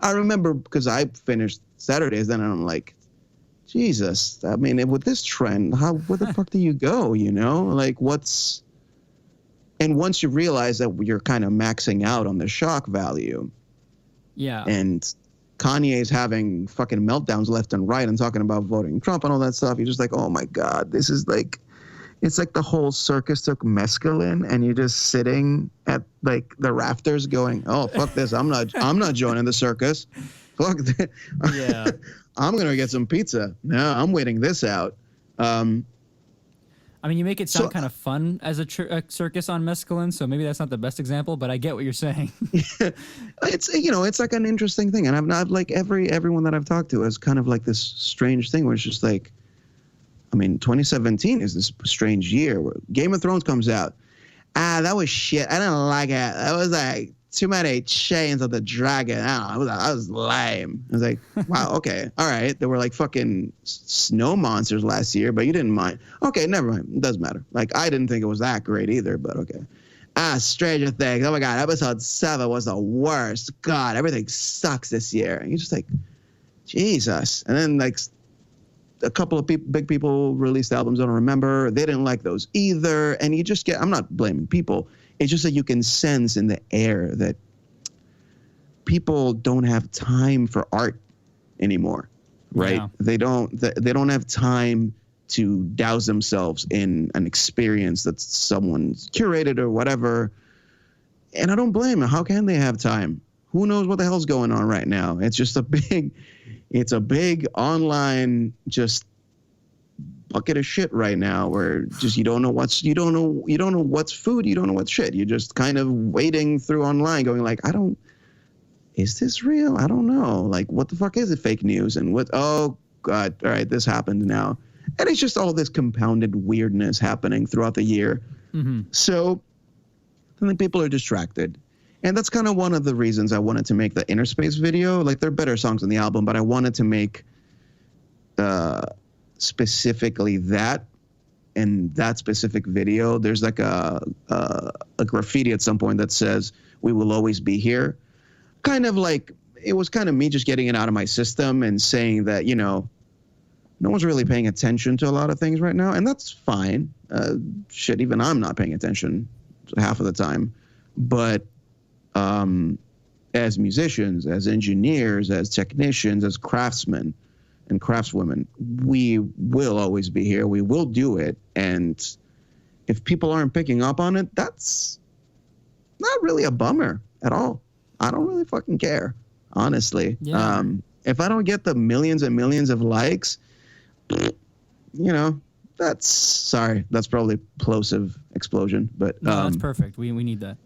I remember because I finished Saturdays, then I'm like, Jesus, I mean, with this trend, where the fuck do you go, you know? Like, and once you realize that you're kind of maxing out on the shock value. Yeah. And Kanye's having fucking meltdowns left and right and talking about voting Trump and all that stuff, you're just like, oh my God, this is like, it's like the whole circus took mescaline and you're just sitting at like the rafters going, oh, fuck this. I'm not joining the circus. Fuck this. Yeah. I'm going to get some pizza. No, I'm waiting this out. I mean, you make it sound kind of fun as a circus on mescaline, so maybe that's not the best example, but I get what you're saying. It's like an interesting thing. And I've like everyone that I've talked to has kind of like this strange thing where it's just like, I mean, 2017 is this strange year where Game of Thrones comes out. That was shit. I didn't like it. That was like too many chains of the dragon. I don't know. I was lame. I was like, wow, okay, all right. There were like fucking snow monsters last year, but you didn't mind. Okay, never mind. It doesn't matter. Like, I didn't think it was that great either, but okay. Stranger Things. Oh my God, episode 7 was the worst. God, everything sucks this year. And you're just like, Jesus. And then like a couple of big people released albums I don't remember. They didn't like those either. And you just get, I'm not blaming people. It's just that you can sense in the air that people don't have time for art anymore, right? Yeah. They don't have time to douse themselves in an experience that someone's curated or whatever. And I don't blame them. How can they have time? Who knows what the hell's going on right now? It's just a big online just bucket of shit right now where just you don't know what's food, you don't know what's shit. You're just kind of wading through online going like, is this real? I don't know. Like, what the fuck is it? Fake news and oh God, all right, this happened now. And it's just all this compounded weirdness happening throughout the year. Mm-hmm. So I think people are distracted. And that's kind of one of the reasons I wanted to make the Inner Space video. Like, there are better songs on the album, but I wanted to make specifically that, in that specific video. There's like a graffiti at some point that says, "We will always be here." Kind of like, it was kind of me just getting it out of my system and saying that, you know, no one's really paying attention to a lot of things right now. And that's fine. Shit, even I'm not paying attention half of the time. But as musicians, as engineers, as technicians, as craftsmen and craftswomen, we will always be here. We will do it. And if people aren't picking up on it, that's not really a bummer at all. I don't really fucking care, honestly. Yeah. If I don't get the millions and millions of likes, you know, that's probably plosive explosion, but no, that's perfect. We need that.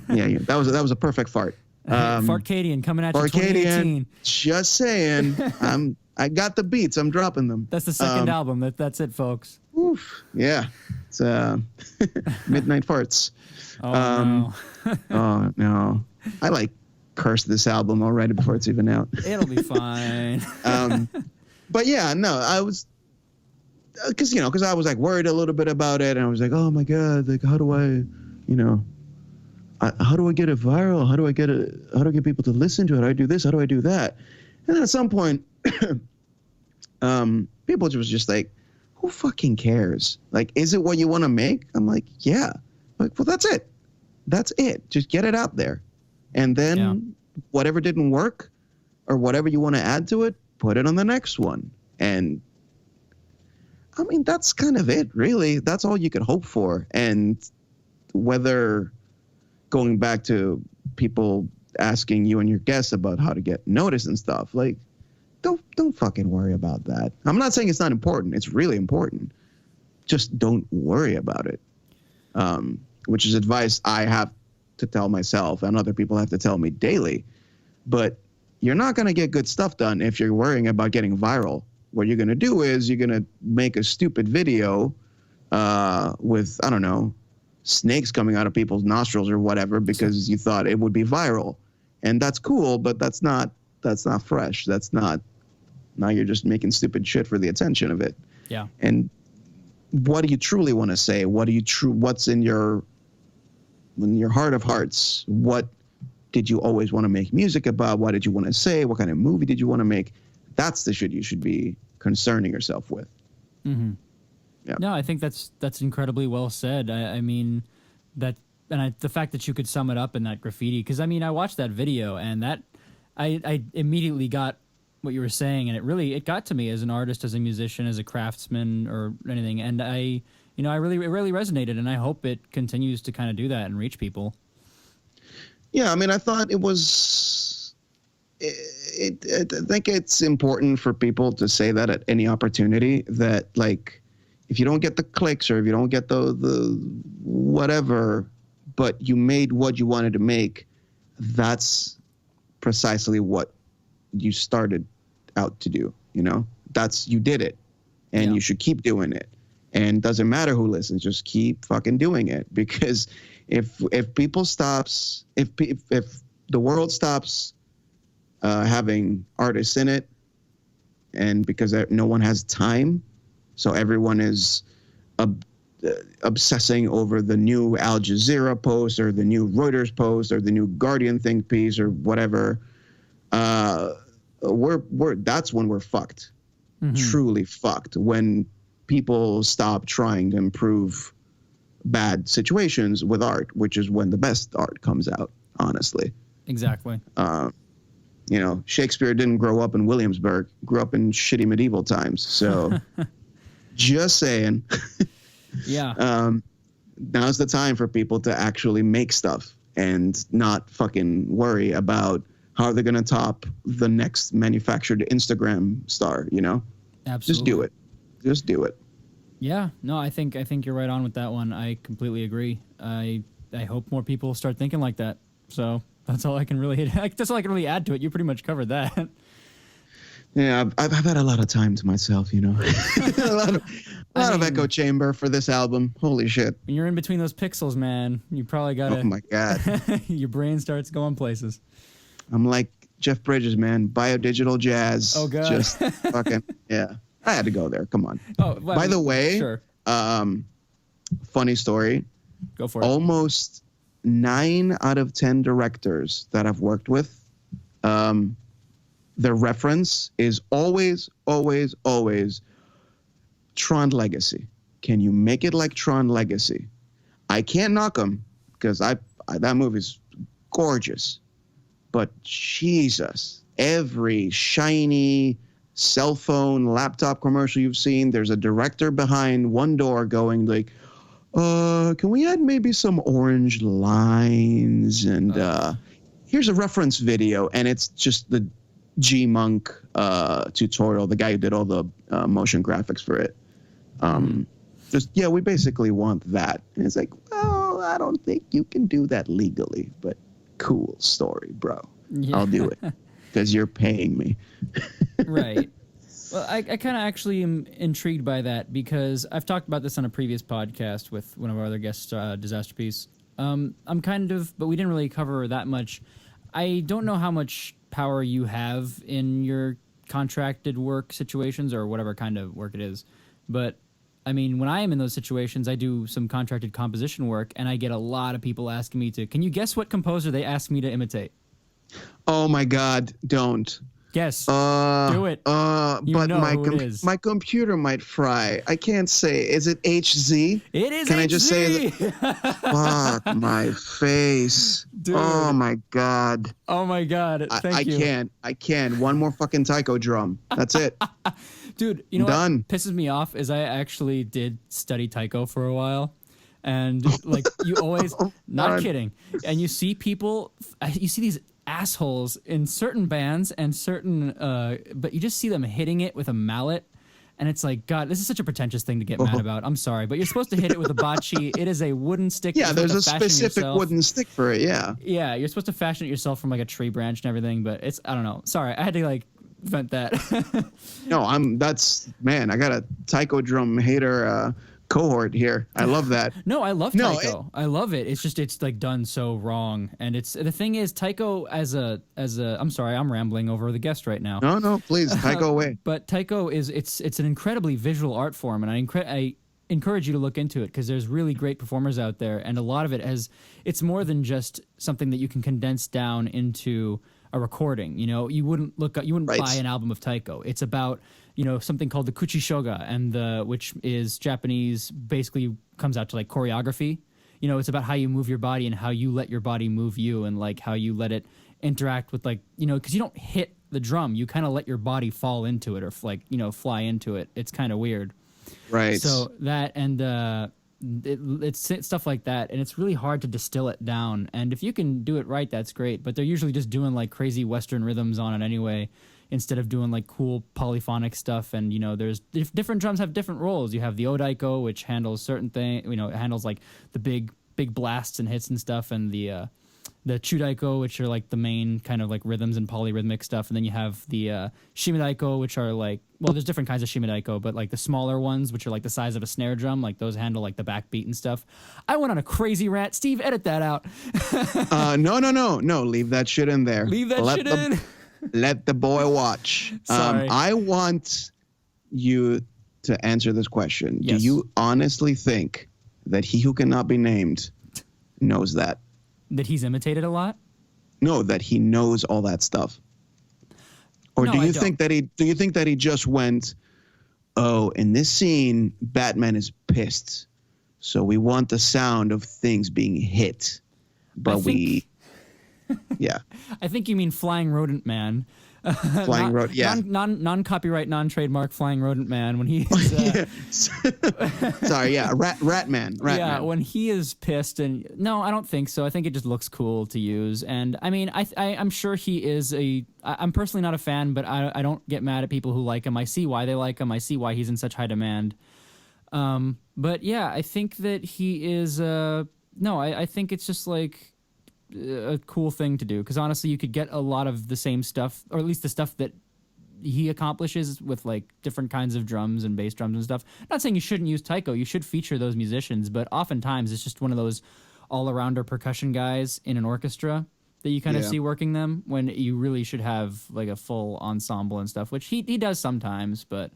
yeah, that was a perfect fart. Fartcadian coming at you 2018. Just saying, I got the beats. I'm dropping them. That's the second album. That's it, folks. Oof. Yeah. It's midnight farts. Oh, no. Oh, no. I like cursed this album already before it's even out. It'll be fine. But yeah, no, I was, because I was like worried a little bit about it, and I was like, oh my God, like how do I get it viral? How do I get people to listen to it? How do I do this? How do I do that? And then at some point, people just like, who fucking cares? Like, is it what you want to make? I'm like, yeah. Like, well, that's it. That's it. Just get it out there. And then whatever didn't work or whatever you want to add to it, put it on the next one. And I mean, that's kind of it, really. That's all you could hope for. And whether going back to people asking you and your guests about how to get noticed and stuff, like, don't fucking worry about that. I'm not saying it's not important. It's really important. Just don't worry about it. Which is advice I have to tell myself and other people have to tell me daily. But you're not going to get good stuff done if you're worrying about getting viral. What you're going to do is you're going to make a stupid video with, I don't know, snakes coming out of people's nostrils or whatever because you thought it would be viral. And that's cool, but that's not fresh. Now you're just making stupid shit for the attention of it. Yeah. And what do you truly want to say? What's in your heart of hearts? What did you always want to make music about? What did you want to say? What kind of movie did you want to make? That's the shit you should be concerning yourself with. Mm-hmm. Yeah. No, I think that's incredibly well said. I mean, the fact that you could sum it up in that graffiti, because I mean, I watched that video and that I immediately got what you were saying, and it got to me as an artist, as a musician, as a craftsman, or anything. And it really resonated, and I hope it continues to kind of do that and reach people. Yeah, I mean, I thought it was. I think it's important for people to say that at any opportunity. That like, if you don't get the clicks or if you don't get the whatever, but you made what you wanted to make, that's precisely what you started out to do. You did it, and you should keep doing it. And doesn't matter who listens, just keep fucking doing it. Because if the world stops having artists in it, and because no one has time, so everyone is obsessing over the new Al Jazeera post or the new Reuters post or the new Guardian think piece or whatever, that's when we're fucked. Mm-hmm. Truly fucked. When people stop trying to improve bad situations with art, which is when the best art comes out, honestly. Exactly. Shakespeare didn't grow up in Williamsburg, grew up in shitty medieval times. So just saying. Yeah. Now's the time for people to actually make stuff and not fucking worry about how they're going to top the next manufactured Instagram star, Absolutely. Just do it. Yeah, no, I think you're right on with that one. I completely agree. I hope more people start thinking like that. So that's all I can really add to it. You pretty much covered that. Yeah, I've had a lot of time to myself, a lot of echo chamber for this album. Holy shit! When you're in between those pixels, man, you probably gotta. Oh my God! Your brain starts going places. I'm like Jeff Bridges, man. Biodigital jazz. Oh God! Just fucking yeah. I had to go there. Come on. Oh, well, by the way, sure. Funny story. Go for it. Almost 9 out of 10 directors that I've worked with, their reference is always, always, always Tron Legacy. Can you make it like Tron Legacy? I can't knock them because that movie's gorgeous. But Jesus, every shiny cell phone, laptop commercial you've seen, there's a director behind one door going like, can we add maybe some orange lines? And here's a reference video. And it's just the G-Monk tutorial, the guy who did all the motion graphics for it. We basically want that. And it's like, well, I don't think you can do that legally, but cool story, bro. Yeah. I'll do it because you're paying me. Right. Well, I kind of actually am intrigued by that because I've talked about this on a previous podcast with one of our other guests, Disaster Piece. I'm kind of, but we didn't really cover that much. I don't know how much power you have in your contracted work situations or whatever kind of work it is. But, I mean, when I am in those situations, I do some contracted composition work, and I get a lot of people asking me to, can you guess what composer they ask me to imitate? Oh, my God, don't. Guess. Do it. But my computer might fry. I can't say. Is it HZ? It is. Can HZ. I just say? Fuck my face. Dude. Oh my God. Oh my God. Thank you. I can't. One more fucking taiko drum. That's it. Dude, you know Done. what pisses me off is I actually did study taiko for a while. And like you always, not kidding. And you see people, you see these assholes in certain bands and certain, but you just see them hitting it with a mallet. And it's like, God, this is such a pretentious thing to get mad about. I'm sorry, but you're supposed to hit it with a bocce. It is a wooden stick. Yeah, there's a specific wooden stick for it, yeah. Yeah, you're supposed to fashion it yourself from like a tree branch and everything, but it's, I don't know. Sorry, I had to like vent that. No, I got a taiko drum hater cohort here. I love that. No, I love taiko. I love it. It's just it's like done so wrong. And it's the thing is taiko as a I'm sorry, I'm rambling over the guest right now. No, please, taiko away. But taiko is it's an incredibly visual art form, and I encourage you to look into it because there's really great performers out there, and a lot of it it's more than just something that you can condense down into a recording. You know, you wouldn't buy an album of taiko. It's about something called the kuchishoga, and which is Japanese, basically comes out to like choreography. It's about how you move your body and how you let your body move you, and like how you let it interact with like, because you don't hit the drum, you kind of let your body fall into it or like, fly into it. It's kind of weird. Right. So that, and it's stuff like that, and it's really hard to distill it down. And if you can do it right, that's great. But they're usually just doing like crazy Western rhythms on it anyway, instead of doing like cool polyphonic stuff. And there's different drums have different roles. You have the odaiko, which handles certain things. It handles like the big blasts and hits and stuff, and the chudaiko, which are like the main kind of like rhythms and polyrhythmic stuff. And then you have the shimidaiko, which are like, well, there's different kinds of shimidaiko, but like the smaller ones, which are like the size of a snare drum, like those handle like the backbeat and stuff. I went on a crazy rant. Steve, edit that out. No, leave that shit in there. Leave that shit in. Let the boy watch. Sorry. I want you to answer this question. Yes. Do you honestly think that he who cannot be named knows that? That he's imitated a lot? No, that he knows all that stuff. Or No, do I you don't. think that he just went, oh, in this scene, Batman is pissed, so we want the sound of things being hit, but yeah. I think you mean Flying Rodent Man. Flying Rodent, yeah. Non-copyright, non-trademark Flying Rodent Man when he is... Sorry, yeah, Rat Man. When he is pissed. And no, I don't think so. I think it just looks cool to use. And I mean, I'm sure he is I'm personally not a fan, but I don't get mad at people who like him. I see why they like him. I see why he's in such high demand. But yeah, I think that he is... I think it's just like... a cool thing to do, because honestly you could get a lot of the same stuff, or at least the stuff that he accomplishes with like different kinds of drums and bass drums and stuff. Not saying you shouldn't use taiko, you should feature those musicians, but oftentimes it's just one of those all-arounder percussion guys in an orchestra that you kind of see working them, when you really should have like a full ensemble and stuff, which he does sometimes. But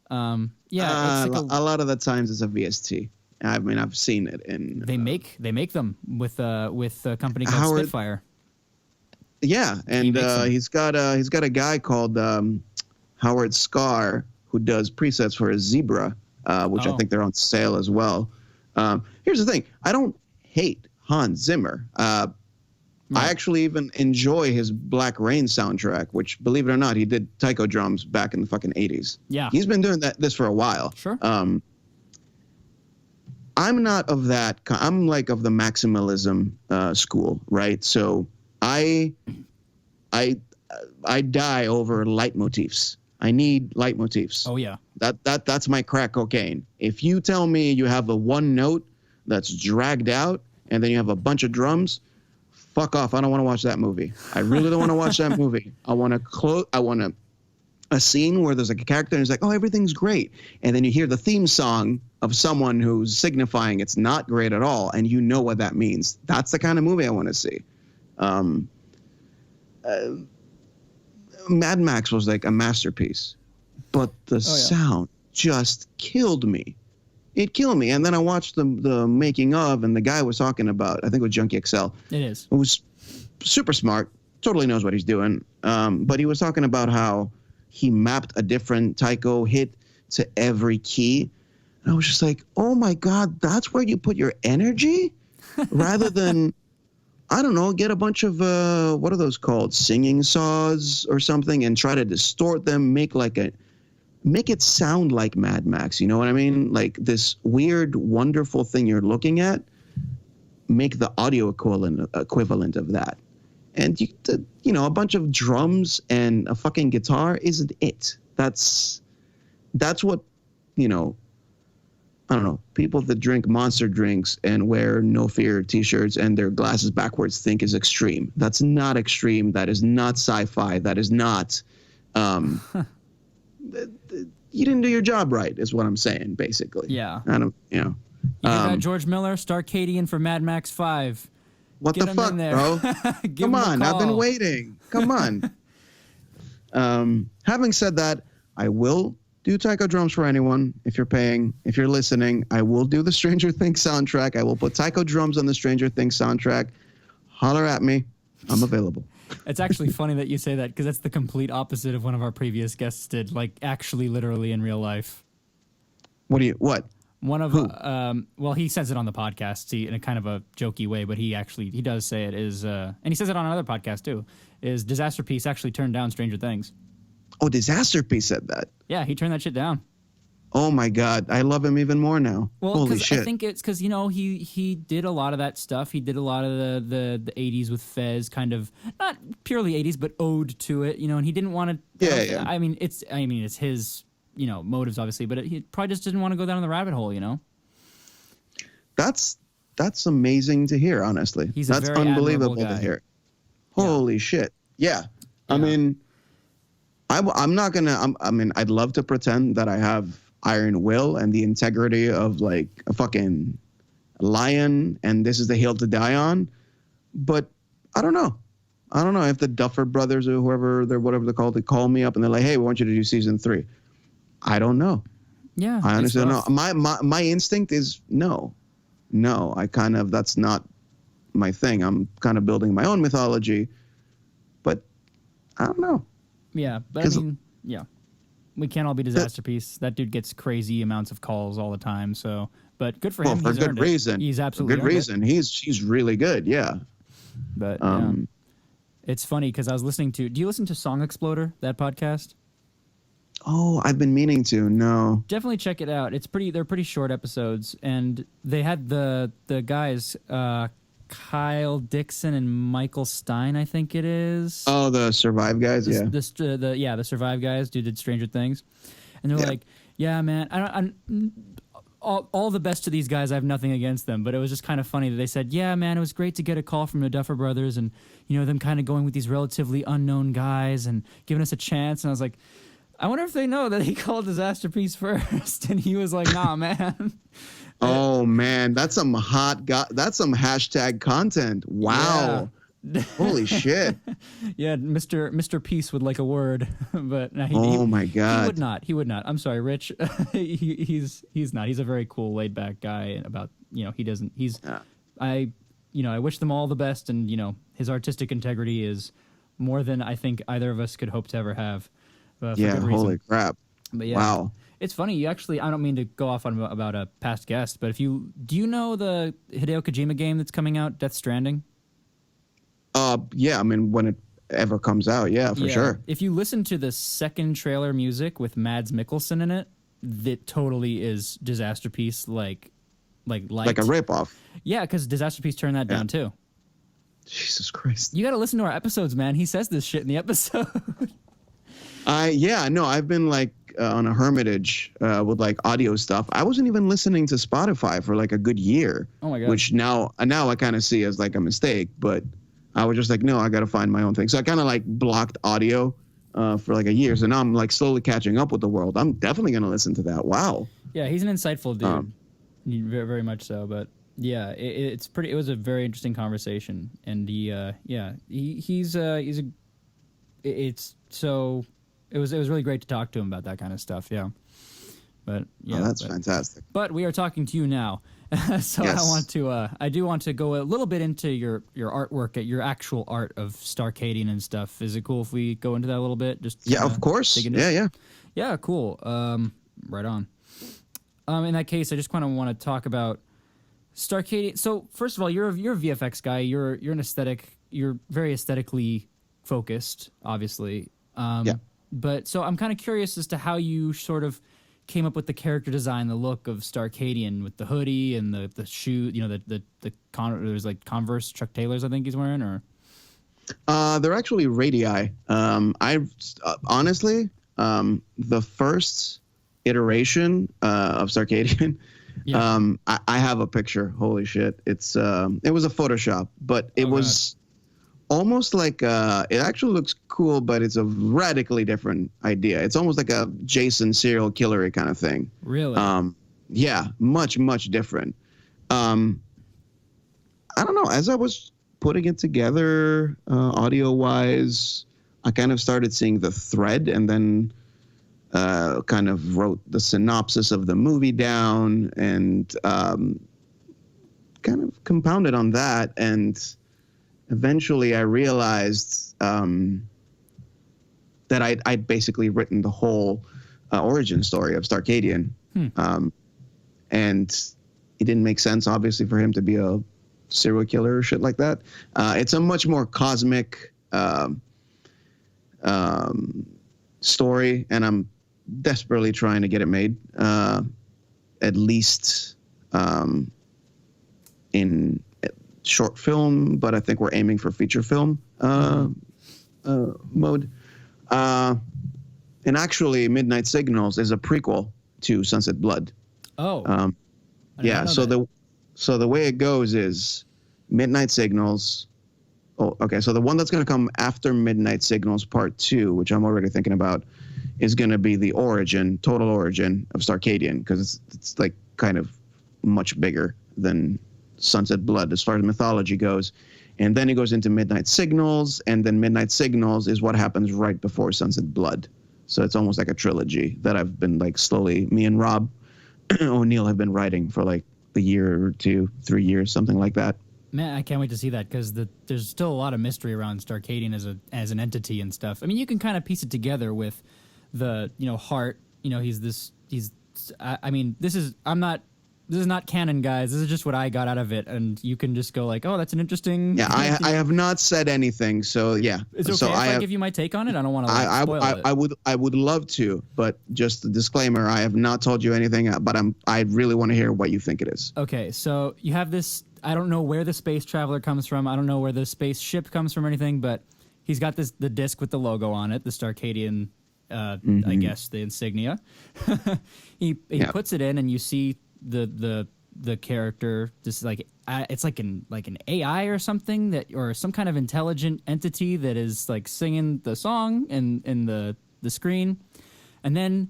it's like a lot of the times it's a VST. I mean, I've seen it in. They make them with a company called Spitfire. Yeah, and he's got a guy called Howard Scar who does presets for his Zebra, which I think they're on sale as well. Here's the thing: I don't hate Hans Zimmer. I actually even enjoy his Black Rain soundtrack, which, believe it or not, he did taiko drums back in the fucking 80s. Yeah, he's been doing this for a while. Sure. I'm not of that. I'm like of the maximalism school, right? So I die over leitmotifs. I need leitmotifs. Oh yeah. That's my crack cocaine. If you tell me you have a one note that's dragged out and then you have a bunch of drums, fuck off. I don't want to watch that movie. I really don't want to watch that movie. I want to a scene where there's like a character and it's like, oh, everything's great. And then you hear the theme song of someone who's signifying it's not great at all. And you know what that means. That's the kind of movie I want to see. Mad Max was like a masterpiece, but the sound just killed me. It killed me. And then I watched the making of, and the guy was talking about, I think it was Junkie XL. It is. It was super smart, totally knows what he's doing. But he was talking about how he mapped a different taiko hit to every key. And I was just like, oh my God, that's where you put your energy? Rather than, I don't know, get a bunch of, what are those called? Singing saws or something and try to distort them, make it sound like Mad Max. You know what I mean? Like this weird, wonderful thing you're looking at, make the audio equivalent of that. And you know, a bunch of drums and a fucking guitar isn't it. That's what, you know, I don't know, people that drink Monster drinks and wear No Fear t-shirts and their glasses backwards think is extreme. That's not extreme. That is not sci-fi. That is not, you didn't do your job right is what I'm saying, basically. Yeah. I don't, you know. You hear that, George Miller, Starcadian for Mad Max 5. What Get the him fuck, in there. bro? Come on, I've been waiting. Come on. Having said that, I will do taiko drums for anyone. If you're paying, if you're listening, I will do the Stranger Things soundtrack. I will put taiko drums on the Stranger Things soundtrack. Holler at me. I'm available. It's actually funny that you say that because that's the complete opposite of one of our previous guests did, like actually literally in real life. What? One of well, he says it on the podcast in a kind of a jokey way, but he does say it is, and he says it on another podcast too. Is Disaster Piece actually turned down Stranger Things? Oh, Disaster Piece said that. Yeah, he turned that shit down. Oh my God, I love him even more now. Well, holy shit! I think it's because you know he did a lot of that stuff. He did a lot of the 80s with Fez, kind of not purely 80s, but ode to it. You know, and he didn't want to. Yeah. I mean, it's his. You know, motives obviously, but he probably just didn't want to go down the rabbit hole, you know? That's amazing to hear, honestly. That's unbelievable to hear. Holy shit. Yeah. I mean, I'm not going to, I mean, I'd love to pretend that I have iron will and the integrity of like a fucking lion and this is the hill to die on, but I don't know. I don't know if the Duffer Brothers or whoever whatever they're called, they call me up and they're like, hey, we want you to do season 3. I don't know. Yeah. I honestly don't know. My instinct is no. That's not my thing. I'm kind of building my own mythology, but I don't know. Yeah. But I mean, yeah, we can't all be Disaster Piece. That dude gets crazy amounts of calls all the time. So, but good for him. For good reason. He's absolutely for good reason. He's really good. Yeah. But it's funny because I was listening to, do you listen to Song Exploder, that podcast? Oh, I've been meaning to. No. Definitely check it out. They're pretty short episodes, and they had the guys, Kyle Dixon and Michael Stein, I think it is. Oh, the Survive guys, the Survive guys who did Stranger Things, and they're like, yeah, man, I'm all the best to these guys. I have nothing against them, but it was just kind of funny that they said, yeah, man, it was great to get a call from the Duffer Brothers, and you know them kind of going with these relatively unknown guys and giving us a chance, and I was like, I wonder if they know that he called Disaster Piece first, and he was like, "Nah, man." Oh man, that's some that's some hashtag content. Wow, yeah. Holy shit. Yeah, Mr. Peace would like a word, but no, my God, he would not. I'm sorry, Rich. he's not. He's a very cool, laid back guy. About he doesn't. I wish them all the best, and his artistic integrity is more than I think either of us could hope to ever have. Holy crap. But yeah, wow. It's funny. You actually, I don't mean to go off on about a past guest, but do you know the Hideo Kojima game that's coming out, Death Stranding? Yeah, I mean, when it ever comes out, for sure. If you listen to the second trailer music with Mads Mikkelsen in it, that totally is Disaster Piece, like a ripoff. Yeah, because Disaster Piece turned that down too. Jesus Christ. You got to listen to our episodes, man. He says this shit in the episode. I've been like on a hermitage with like audio stuff. I wasn't even listening to Spotify for like a good year. Oh my God. Which now I kind of see as like a mistake, but I was just like, no, I got to find my own thing. So I kind of like blocked audio for like a year. So now I'm like slowly catching up with the world. I'm definitely going to listen to that. Wow. Yeah, he's an insightful dude. Very, very much so. But yeah, it's pretty. It was a very interesting conversation, and he's it's so. It was really great to talk to him about that kind of stuff. Yeah. But yeah, that's fantastic. But we are talking to you now, so yes. I do want to go a little bit into your artwork, your actual art of Starcadian and stuff. Is it cool if we go into that a little bit? Just of course. Yeah, cool. Right on. In that case, I just kind of want to talk about Starcadian. So first of all, you're a VFX guy. You're an aesthetic. You're very aesthetically focused, obviously. But so I'm kind of curious as to how you sort of came up with the character design, the look of Starcadian with the hoodie and the shoe, there's like Converse Chuck Taylors, I think he's wearing, or they're actually radii. Honestly, the first iteration of Starcadian, I have a picture. Holy shit. It was a Photoshop, but it was almost like it actually looks cool, but it's a radically different idea. It's almost like a Jason serial killer kind of thing. Really? Much different. I don't know. As I was putting it together, audio wise, I kind of started seeing the thread, and then kind of wrote the synopsis of the movie down, and kind of compounded on that. And eventually I realized that I'd basically written the whole origin story of Starcadian. And it didn't make sense, obviously, for him to be a serial killer or shit like that. It's a much more cosmic story, and I'm desperately trying to get it made, at least in short film, but I think we're aiming for feature film mode. And actually, Midnight Signals is a prequel to Sunset Blood. Oh. So the way it goes is Midnight Signals. Oh, okay. So the one that's going to come after Midnight Signals Part 2, which I'm already thinking about, is going to be the total origin of Starcadian, because it's like kind of much bigger than Sunset Blood as far as mythology goes. And then it goes into Midnight Signals, and then Midnight Signals is what happens right before Sunset Blood. So it's almost like a trilogy that I've been like slowly, me and Rob O'Neill have been writing for like a year or 2, 3 years, something like that. Man, I can't wait to see that, because there's still a lot of mystery around Starcadian as an entity and stuff. I mean, you can kind of piece it together with the, Heart. This is not canon, guys. This is just what I got out of it, and you can just go like, oh, that's an interesting. Yeah, I have not said anything, so yeah. It's okay so if I give you my take on it. I don't want to spoil it. I would love to, but just a disclaimer: I have not told you anything, but I really want to hear what you think it is. Okay, so you have this. I don't know where the space traveler comes from. I don't know where the spaceship comes from or anything, but he's got the disc with the logo on it, the Starcadian. I guess the insignia. he puts it in, and you see the character just like it's like an AI or something, or some kind of intelligent entity that is like singing the song in the screen, and then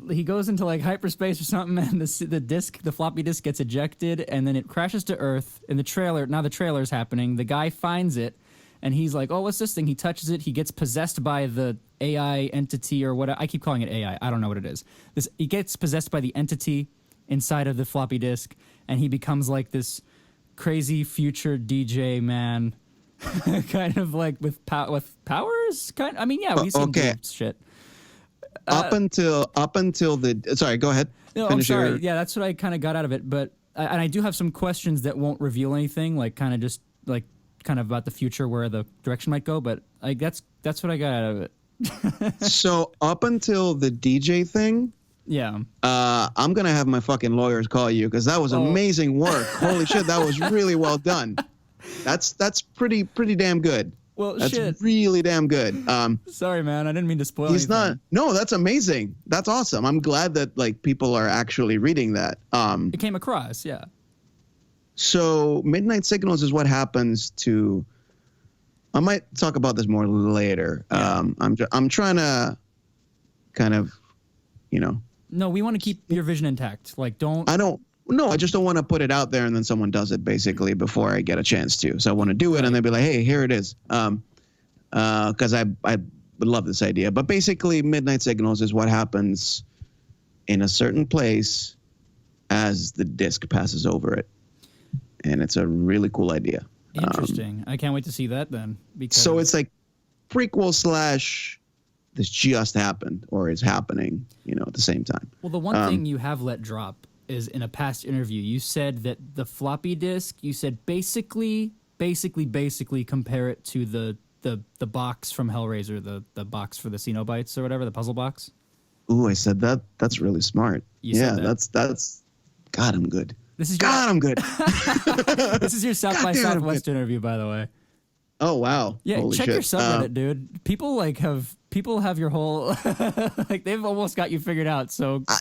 he goes into like hyperspace or something, and the floppy disk gets ejected, and then it crashes to Earth. In the trailer, now the trailer's happening. The guy finds it, and he's like, "Oh, what's this thing?" He touches it. He gets possessed by the AI entity, or what I keep calling it AI. I don't know what it is. He gets possessed by the entity inside of the floppy disk, and he becomes like this crazy future DJ man, kind of like with powers. We've seen shit. Up until the sorry, go ahead. No, I'm sorry. Yeah, that's what I kind of got out of it, but and I do have some questions that won't reveal anything, like kind of about the future, where the direction might go, but like that's what I got out of it. So up until the DJ thing, I'm gonna have my fucking lawyers call you, because that was amazing work. Holy shit, that was really well done. That's pretty damn good. Well, that's shit. really damn good. Sorry, man, I didn't mean to spoil anything. Not. No, that's amazing. That's awesome. I'm glad that like people are actually reading that. It came across, yeah. So Midnight Signals is what happens to I might talk about this more later. Yeah. I'm trying to kind of, No, we want to keep your vision intact. Like, don't. I just don't want to put it out there and then someone does it basically before I get a chance to. So I want to do it and they'll be like, hey, here it is. Because I would love this idea. But basically, midnight signals is what happens in a certain place as the disc passes over it. And it's a really cool idea. Interesting. I can't wait to see that then. Because so it's like prequel / this just happened or is happening, at the same time. Well, the one thing you have let drop is in a past interview, you said that the floppy disk, you said basically compare it to the box from Hellraiser, the box for the Cenobites or whatever, the puzzle box. Ooh, I said that. That's really smart. Said that. That's. God, I'm good. I'm good. This is your South by Southwest interview, by the way. Oh wow! Yeah, Holy check shit. your subreddit, dude. People have your whole like they've almost got you figured out. So I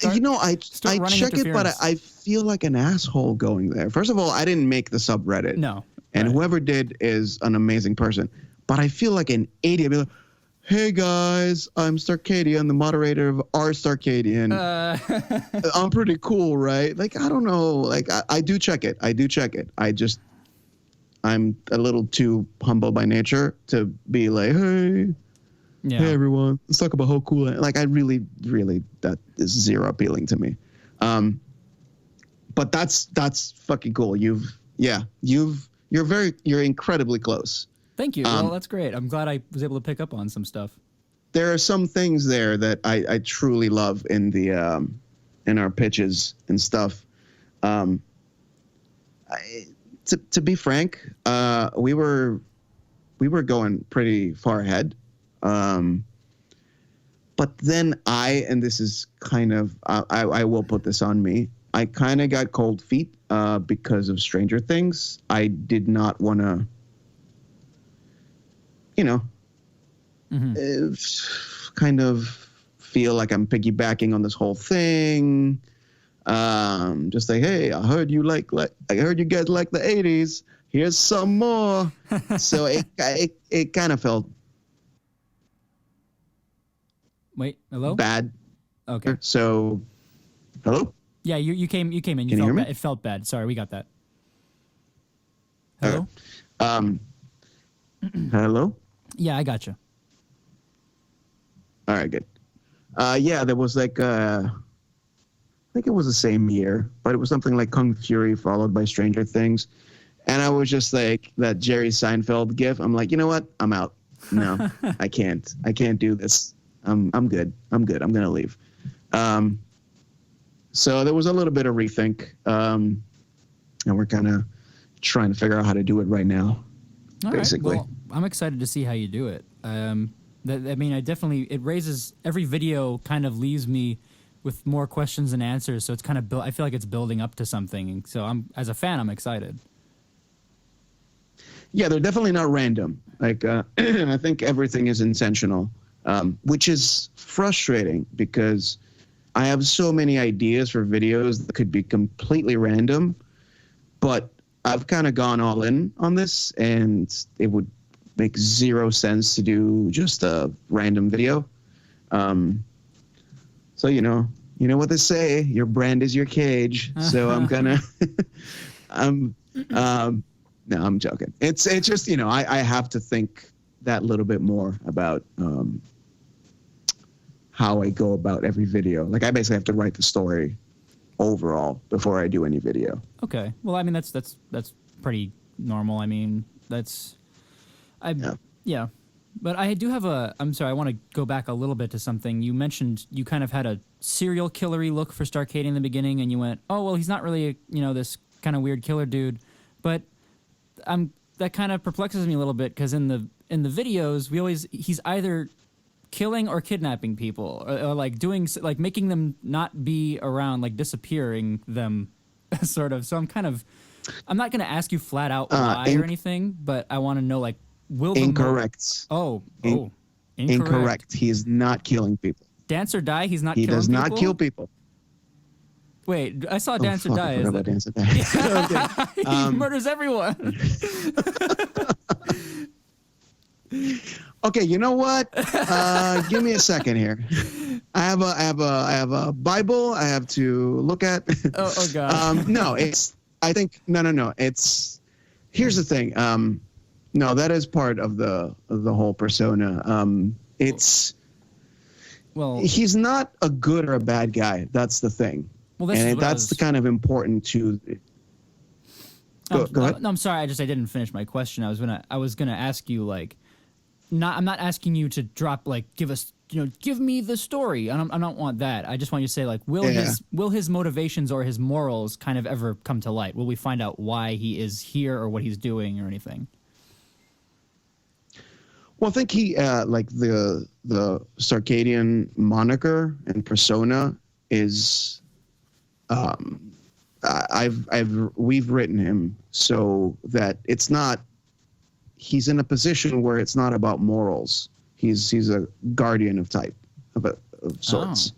check it, but I feel like an asshole going there. First of all, I didn't make the subreddit. No, and whoever did is an amazing person. But I feel like an idiot. Be like, hey guys, I'm Starcadian, the moderator of our Starcadian. I'm pretty cool, right? Like, I don't know. Like, I do check it. I'm a little too humble by nature to be like, hey everyone, let's talk about how cool. Like, I really, that is zero appealing to me. But that's fucking cool. You're incredibly close. Thank you. Well, that's great. I'm glad I was able to pick up on some stuff. There are some things there that I truly love in the in our pitches and stuff. To be frank, we were going pretty far ahead. But then and this is kind of I will put this on me. I kind of got cold feet because of Stranger Things. I did not want to. Kind of feel like I'm piggybacking on this whole thing. Just like, hey, I heard you guys like the 80s. Here's some more. So it kind of felt. Wait, hello? Bad. Okay. So, hello? Yeah, you came in. Can you hear me? It felt bad. Sorry, we got that. Hello? Hello? Yeah, I got you. All right, good. There was like, I think it was the same year, but it was something like Kung Fury followed by Stranger Things. And I was just like that Jerry Seinfeld gif. I'm like, you know what? I'm out. No, I can't do this. I'm good. I'm going to leave. So there was a little bit of rethink. And we're kind of trying to figure out how to do it right now. All basically. Right. Well, I'm excited to see how you do it. It raises every video kind of leaves me with more questions than answers. So it's kind of I feel like it's building up to something. So as a fan, I'm excited. Yeah, they're definitely not random. Like I think everything is intentional, which is frustrating because I have so many ideas for videos that could be completely random, but I've kind of gone all in on this, and it would make zero sense to do just a random video. So you know what they say, your brand is your cage. So I'm gonna, no, I'm joking. It's just I have to think that little bit more about how I go about every video. Like I basically have to write the story overall before I do any video. Okay. Well, I mean that's pretty normal. I mean yeah. But I do have I'm sorry, I want to go back a little bit to something. You mentioned you kind of had a serial killery look for Starcadian in the beginning, and you went, oh well, he's not really this kind of weird killer dude. But that kind of perplexes me a little bit because in the videos he's either killing or kidnapping people, or like doing like making them not be around, like disappearing them, sort of. So I'm not going to ask you flat out why or anything, but I want to know like will incorrect. Incorrect. He is not killing people. Dance or Die. He's not. He does people? Not kill people. Wait, I saw Dance or Die. I forgot about Dance or Die. He murders everyone. Okay, you know what? Give me a second here. I have a Bible I have to look at. Oh God. No, no. Here's the thing. No, that is part of the whole persona. He's not a good or a bad guy. That's the thing. Well, that's the kind of important to. Go ahead. No, I'm sorry. I didn't finish my question. I was gonna ask you like, I'm not asking you to drop like give me the story. I don't want that. I just want you to say like, will his motivations or his morals kind of ever come to light? Will we find out why he is here or what he's doing or anything? Well, I think he like the Starcadian moniker and persona is. We've written him so that it's not. He's in a position where it's not about morals. He's a guardian of sorts.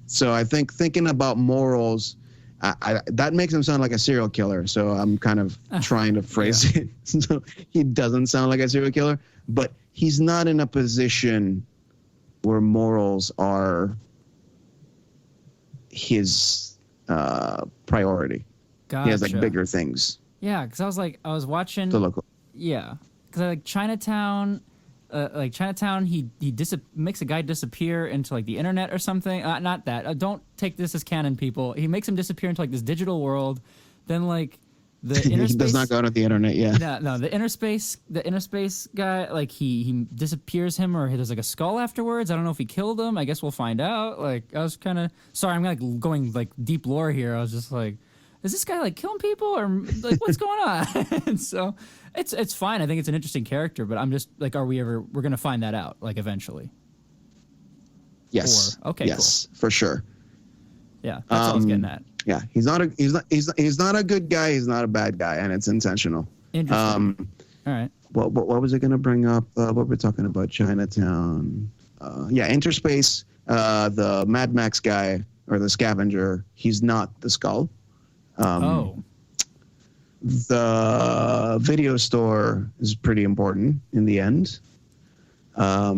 So I think thinking about morals, that makes him sound like a serial killer. So I'm kind of trying to phrase it so he doesn't sound like a serial killer. But he's not in a position where morals are his priority. Gotcha. He has like bigger things. Yeah, because I was watching. To look. Yeah, because like Chinatown, he makes a guy disappear into like the internet or something. Not that. Don't take this as canon, people. He makes him disappear into like this digital world. Then like the inner space. He does not go to the internet. Yeah. No. The inner space guy, like he disappears him, or there's like a skull afterwards. I don't know if he killed him. I guess we'll find out. Like I was kind of sorry. I'm like going like deep lore here. I was just like, is this guy like killing people or like what's going on? And so it's fine. I think it's an interesting character, but I'm just like, we're gonna find that out like eventually? Yes. Okay. Yes, cool. For sure. Yeah, that's what I was getting at. Yeah, he's not a good guy. He's not a bad guy, and it's intentional. Interesting. All right. What was I gonna bring up? What we're talking about Chinatown. Interspace. The Mad Max guy or the scavenger. He's not the skull. The video store is pretty important in the end. I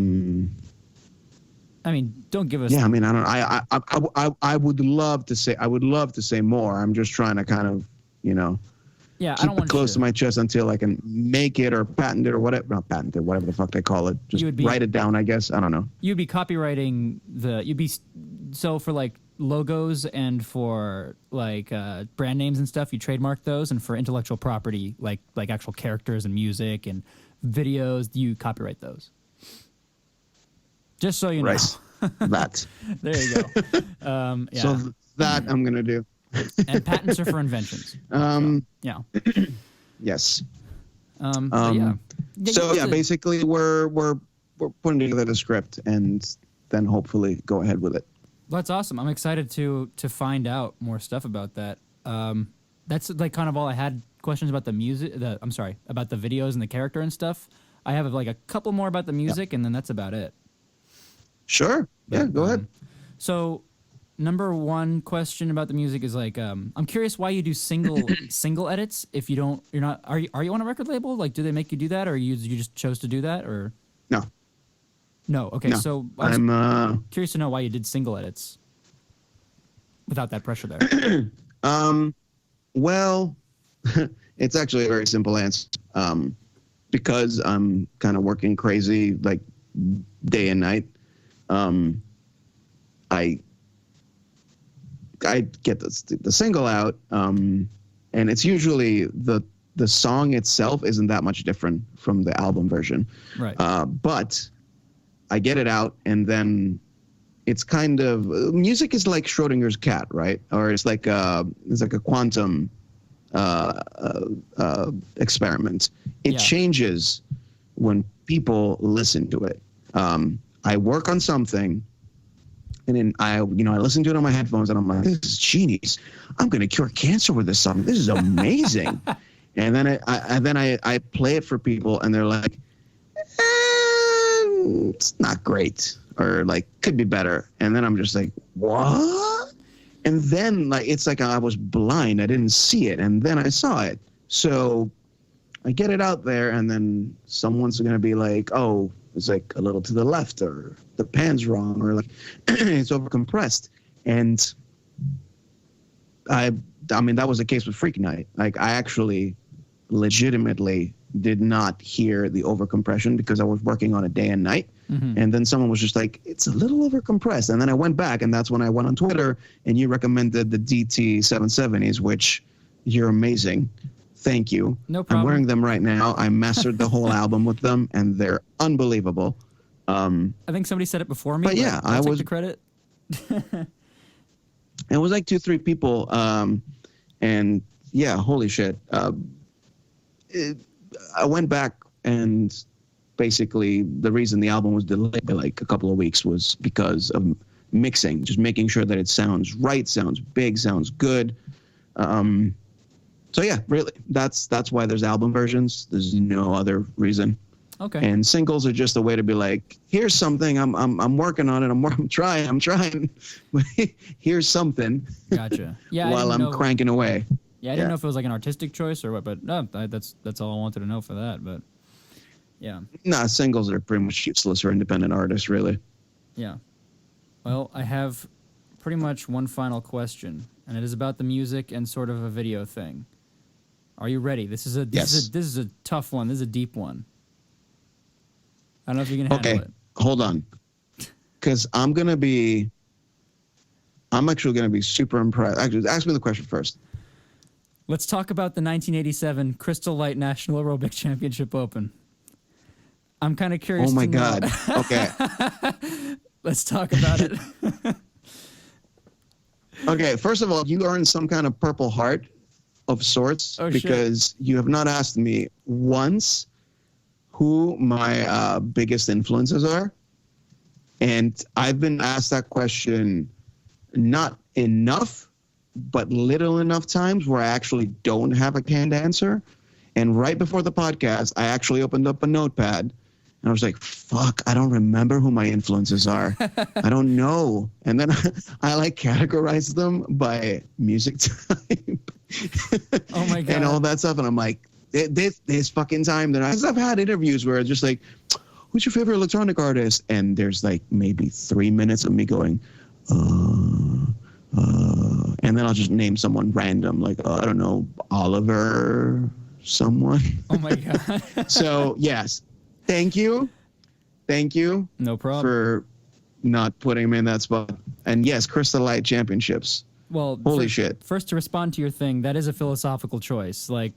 mean, don't give us. Yeah, I mean, I don't. I would love to say more. I'm just trying to kind of, Yeah, keep I don't want it close to my chest until I can make it or patent it or whatever. Not patent it, whatever the fuck they call it. Just write it down, I guess. I don't know. You'd be copywriting so for like logos and for like brand names and stuff, you trademark those, and for intellectual property like actual characters and music and videos, you copyright those. Just so you know. Right. That. There you go. Yeah. So that I'm gonna do. And patents are for inventions. Yeah. Yes. Yeah. Basically we're putting together the script and then hopefully go ahead with it. That's awesome. I'm excited to find out more stuff about that. That's like kind of all I had questions about the music. About the videos and the character and stuff. I have like a couple more about the music, and then that's about it. Sure. Yeah, go ahead. So, number one question about the music is like, I'm curious why you do single edits if you're not. Are you on a record label? Like, do they make you do that, or you just chose to do that, or no? No. Okay. No. So I'm curious to know why you did single edits without that pressure there. Well, it's actually a very simple answer. Because I'm kind of working crazy like day and night. I get the single out, and it's usually the song itself isn't that much different from the album version. Right. But I get it out, and then it's kind of music is like Schrodinger's cat, right? Or it's like a quantum experiment. It changes when people listen to it. I work on something, and then I listen to it on my headphones, and I'm like, this is genius. I'm going to cure cancer with this song. This is amazing. And then I play it for people, and they're like, it's not great, or like could be better. And then I'm just like, what? And then like it's like I was blind. I didn't see it, and then I saw it. So I get it out there, and then someone's going to be like, oh, it's like a little to the left, or the pan's wrong, or like it's overcompressed. And I mean, that was the case with Freak Night. Like, I actually legitimately did not hear the overcompression because I was working on it day and night. Mm-hmm. And then someone was just like, it's a little overcompressed. And then I went back, and that's when I went on Twitter, and you recommended the DT 770s, which you're amazing. Thank you. No problem. I'm wearing them right now. I mastered the whole album with them, and they're unbelievable. I think somebody said it before me. But yeah, I'll take the credit. It was like 2-3 people. And yeah, holy shit. I went back, and basically the reason the album was delayed by like a couple of weeks was because of mixing, just making sure that it sounds right, sounds big, sounds good. So yeah, really, that's why there's album versions. There's no other reason. Okay. And singles are just a way to be like, here's something. I'm working on it. I'm trying. Here's something. Gotcha. Yeah. While I'm cranking away. Yeah, I didn't know if it was like an artistic choice or what, but no, that's all I wanted to know for that. But yeah. Nah, singles are pretty much useless for independent artists, really. Yeah. Well, I have pretty much one final question, and it is about the music and sort of a video thing. Are you ready? This is a tough one. This is a deep one. I don't know if you can handle it. Okay, hold on. Because I'm actually going to be super impressed. Actually, ask me the question first. Let's talk about the 1987 Crystal Light National Aerobic Championship Open. I'm kind of curious. Oh my God. Okay. Let's talk about it. Okay, first of all, you earned some kind of Purple Heart of sorts because you have not asked me once who my biggest influences are. And I've been asked that question not enough, but little enough times where I actually don't have a canned answer. And right before the podcast, I actually opened up a notepad and I was like, fuck, I don't remember who my influences are. I don't know. And then I like categorize them by music type. Oh my God. And all that stuff. And I'm like, this fucking time that I've had interviews where it's just like, who's your favorite electronic artist? And there's like maybe 3 minutes of me going, and then I'll just name someone random, like, I don't know, Oliver, someone. Oh my God. So yes, thank you. No problem. For not putting me in that spot. And yes, Crystal Light Championships. Well, holy shit. First, to respond to your thing, that is a philosophical choice. Like,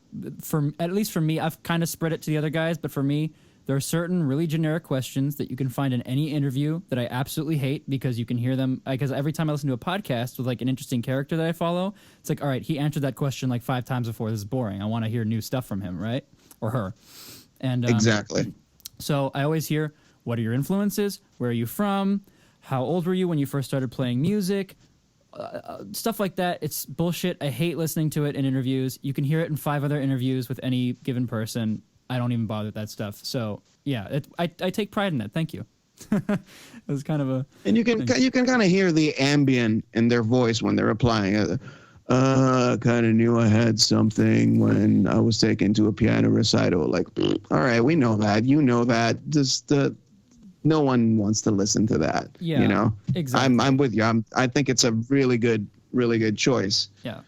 at least for me, I've kind of spread it to the other guys, but for me, there are certain really generic questions that you can find in any interview that I absolutely hate because you can hear them. Because every time I listen to a podcast with like an interesting character that I follow, it's like, all right, he answered that question like 5 times before. This is boring. I want to hear new stuff from him, right? Or her. And exactly. So I always hear, what are your influences? Where are you from? How old were you when you first started playing music? Stuff like that. It's bullshit. I hate listening to it in interviews. You can hear it in 5 other interviews with any given person. I don't even bother with that stuff. So yeah, I take pride in that. Thank you. It was kind of a. And you can kind of hear the ambient in their voice when they're replying. I kind of knew I had something when I was taken to a piano recital. Like, all right, we know that. You know that. Just no one wants to listen to that. Yeah, you know. Exactly. I'm with you. I think it's a really good choice. Yeah.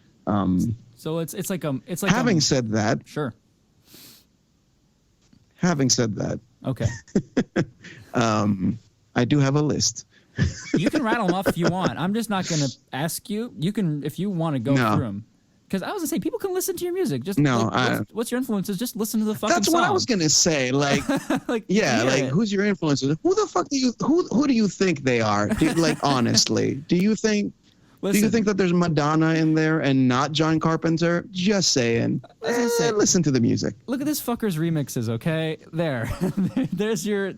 So it's like having said that. Sure. Having said that. Okay. I do have a list. You can rattle them off if you want. I'm just not going to ask you. You can, if you want to go through them. Because I was going to say, people can listen to your music. Just what's your influences? Just listen to the fucking That's song. what I was going to say. Like, who's your influences? Who the fuck who do you think they are? Honestly, do you think that there's Madonna in there and not John Carpenter? Just saying. Listen to the music. Look at this fucker's remixes, okay? There. there's your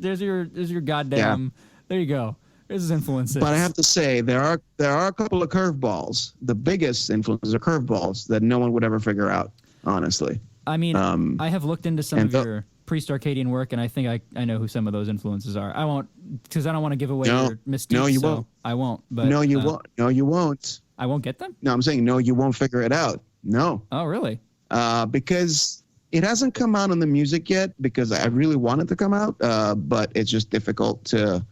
goddamn. Yeah. There you go. There's his influences. But I have to say, there are a couple of curveballs. The biggest influences are curveballs that no one would ever figure out, honestly. I mean, I have looked into some of your pre-Starcadian work, and I think I know who some of those influences are. I won't, because I don't want to give away your mystique. No, you won't. I won't. But no, you won't. No, you won't. I won't get them? No, I'm saying no, you won't figure it out. No. Oh, really? Because It hasn't come out in the music yet because I really want it to come out, but it's just difficult to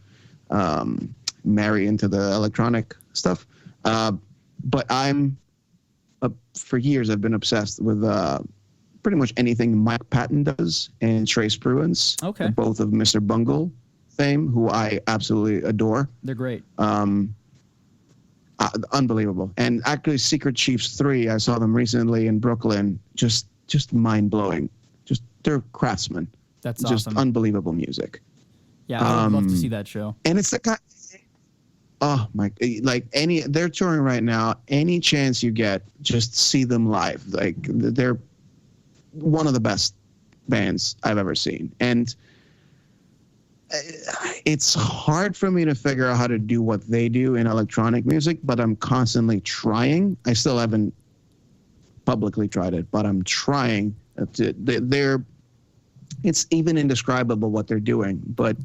marry into the electronic stuff. But for years I've been obsessed with pretty much anything Mike Patton does and Trace Bruins, both of Mr. Bungle fame, who I absolutely adore. They're great. Unbelievable. And actually Secret Chiefs 3, I saw them recently in Brooklyn, just mind-blowing. Just they're craftsmen. That's just awesome. Unbelievable music. Yeah, I would love to see that show. And it's the kind. Oh my! Like they're touring right now. Any chance you get, just see them live. Like they're one of the best bands I've ever seen, and it's hard for me to figure out how to do what they do in electronic music. But I'm constantly trying. I still haven't publicly tried it, but I'm trying. It's even indescribable what they're doing, but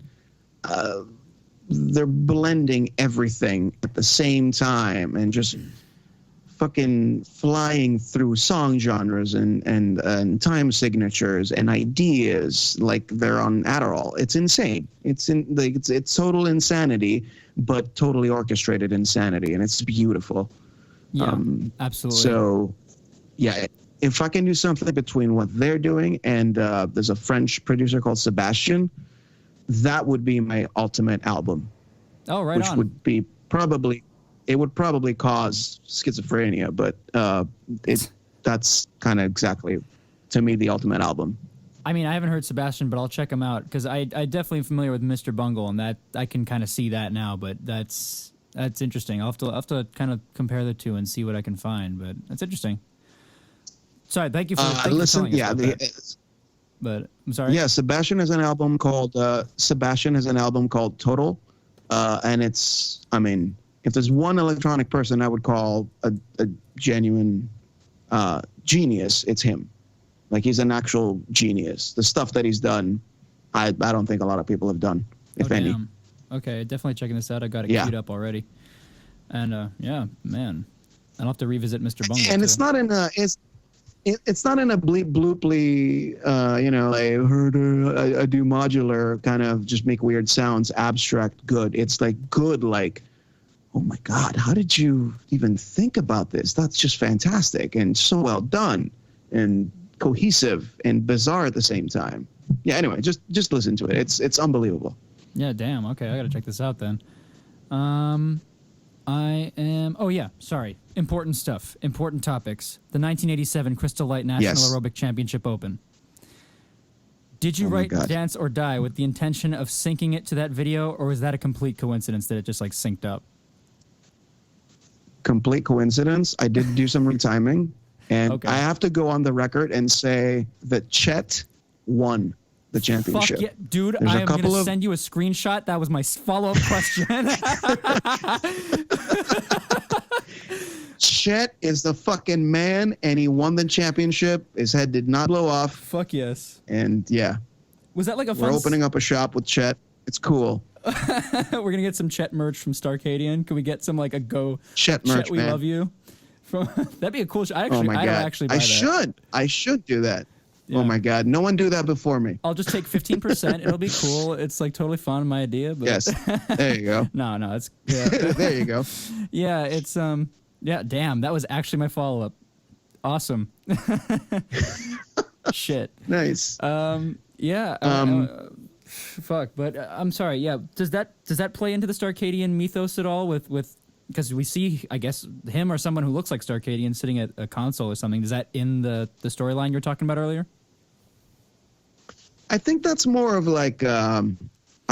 they're blending everything at the same time and just fucking flying through song genres and time signatures and ideas like they're on Adderall. It's insane. It's total insanity, but totally orchestrated insanity, and it's beautiful. Yeah, absolutely. So, yeah, if I can do something between what they're doing and there's a French producer called Sebastian, that would be my ultimate album. Oh, right which on. would be it would probably cause schizophrenia, but that's kind of exactly, to me, the ultimate album. I mean, I haven't heard Sebastian, but I'll check him out because I definitely am familiar with Mr. Bungle, and that I can kind of see that now. But that's interesting. I'll have to kind of compare the two and see what I can find. But that's interesting. Sorry, thank you for telling us about that. But I'm sorry. Yeah, Sebastian has an album called Total, and it's. I mean, if there's one electronic person I would call a genuine genius, it's him. Like, he's an actual genius. The stuff that he's done, I don't think a lot of people have done, if any. Damn. Okay, definitely checking this out. I got it queued up already. And yeah, man, I'll have to revisit Mr. Bungle. And too. it's not in a it's not in a bleep blooply, I heard I do modular kind of just make weird sounds, abstract good. It's like good, like, oh my God, how did you even think about this? That's just fantastic and so well done and cohesive and bizarre at the same time. Yeah, anyway, just listen to it. It's unbelievable. Yeah, damn. Okay, I gotta check this out then. Important stuff. Important topics. The 1987 Crystal Light National Aerobic Championship Open. Did you write Dance or Die with the intention of syncing it to that video, or was that a complete coincidence that it just like synced up? Complete coincidence. I did do some retiming, and I have to go on the record and say that Chet won the championship. Fuck yeah, dude! I am gonna send you a screenshot. That was my follow-up question. Chet is the fucking man, and he won the championship. His head did not blow off. Fuck yes. And yeah, was that like a? We're opening up a shop with Chet. It's cool. We're gonna get some Chet merch from Starcadian. Can we get some like a Chet merch? Chet, we love you. That'd be a cool. I should do that. Yeah. Oh my God! No one do that before me. I'll just take 15%. It'll be cool. It's like totally fun, my idea. But yes, there you go. No, it's there you go. Yeah, it's yeah. Damn, that was actually my follow-up. Awesome. Shit. Nice. Fuck, but I'm sorry. Yeah, does that play into the Starcadian mythos at all? With because we see, I guess, him or someone who looks like Starcadian sitting at a console or something. Is that in the storyline you were talking about earlier? I think that's more of like I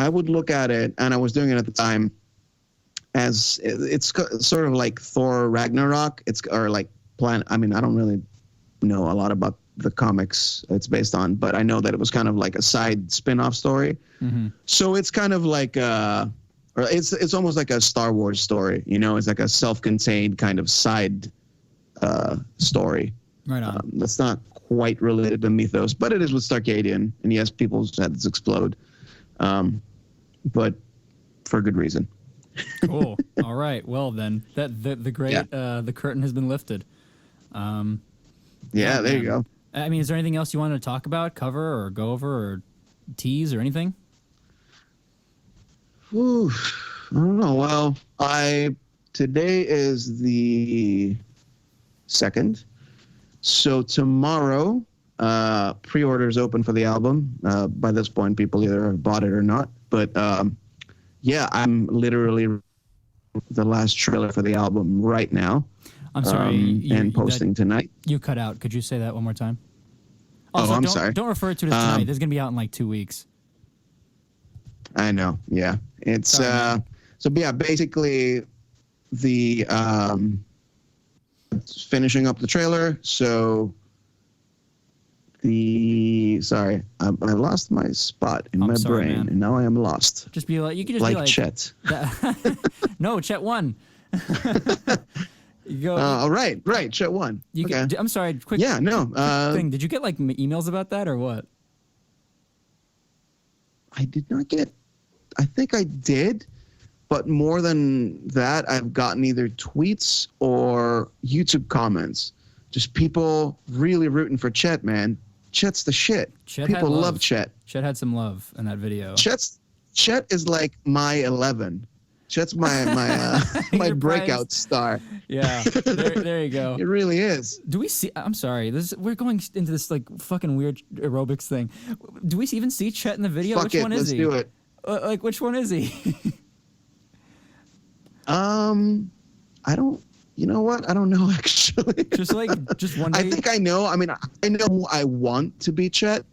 would look at it, and I was doing it at the time, as it's sort of like Thor Ragnarok. Or like Planet. I mean, I don't really know a lot about the comics it's based on, but I know that it was kind of like a side spin-off story. Mm-hmm. So it's kind of like or it's almost like a Star Wars story, you know. It's like a self-contained kind of side story. Right on. That's not quite related to mythos, but it is with Starcadian, and yes, people's heads explode, but for good reason. Cool. All right. Well, then the curtain has been lifted. Yeah, there you go. I mean, is there anything else you wanted to talk about, cover, or go over, or tease, or anything? Ooh, I don't know. Well, today is the 2nd, so tomorrow, pre-orders open for the album. By this point, people either have bought it or not. But yeah, I'm literally the last trailer for the album right now. I'm sorry, and posting tonight. You cut out. Could you say that one more time? Also, I'm sorry. Don't refer to it as tonight. This is gonna be out in like 2 weeks. I know. Yeah, it's Sorry, so yeah. Basically, the finishing up the trailer. So I lost my spot in my brain, man. and now I am lost. Just be like, you can just like be like Chet. No, Chet won. You go. Right. Chet won. Okay. I'm sorry. Quick. Yeah. No. Thing. Did you get like emails about that or what? I did not get. I think I did, but more than that, I've gotten either tweets or YouTube comments. Just people really rooting for Chet, man. Chet's the shit. People love Chet. Chet had some love in that video. Chet is like my 11. Chet's my my breakout star. Yeah, there you go. It really is. Do we see? I'm sorry. We're going into this like fucking weird aerobics thing. Do we even see Chet in the video? Fuck Which it, one is he? Let's do it. Like, which one is he? I don't. You know what? I don't know actually. Just one day. I think I know. I mean, I know who I want to be Chet.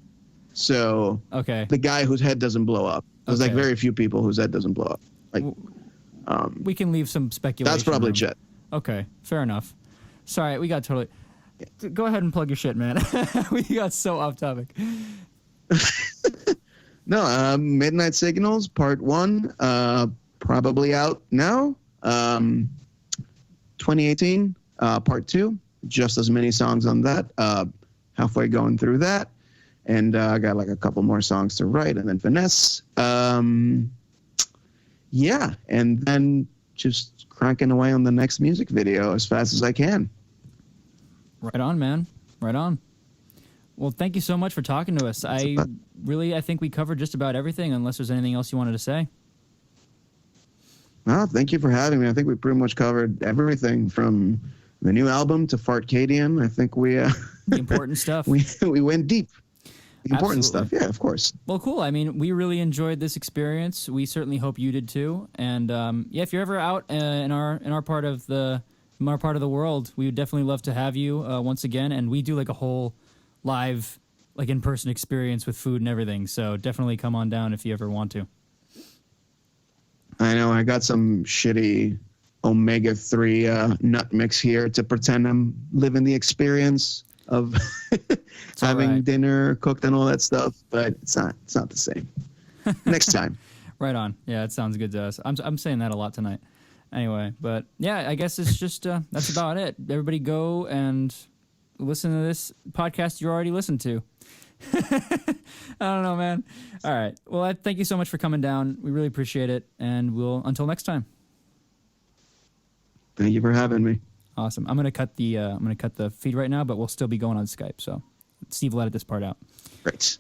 So okay, the guy whose head doesn't blow up. There's like very few people whose head doesn't blow up. Like, we can leave some speculation. That's probably Chet. Okay, fair enough. Sorry, we got totally. Go ahead and plug your shit, man. We got so off topic. No, Midnight Signals Part 1, probably out now. 2018, Part 2, just as many songs on that. Halfway going through that. And I got like a couple more songs to write and then finesse. Yeah, and then just cranking away on the next music video as fast as I can. Right on, man. Right on. Well, thank you so much for talking to us. I think we covered just about everything, unless there's anything else you wanted to say. Well, thank you for having me. I think we pretty much covered everything from the new album to Starcadian. I think we the important stuff. we went deep. The important Absolutely. stuff, yeah, of course. Well, cool. I mean, we really enjoyed this experience. We certainly hope you did too. And yeah, if you're ever out in our part of the world, we would definitely love to have you once again. And we do like a whole live, like in-person experience with food and everything. So definitely come on down if you ever want to. I know I got some shitty omega-3 nut mix here to pretend I'm living the experience of having dinner cooked and all that stuff, but it's not the same. Next time. Right on. Yeah, it sounds good to us. I'm saying that a lot tonight. Anyway, but yeah, I guess it's just that's about it. Everybody go and listen to this podcast you already listened to. I don't know, man. All right. Well, thank you so much for coming down. We really appreciate it, and until next time. Thank you for having me. Awesome. I'm gonna cut the feed right now, but we'll still be going on Skype. So Steve will edit this part out. Great.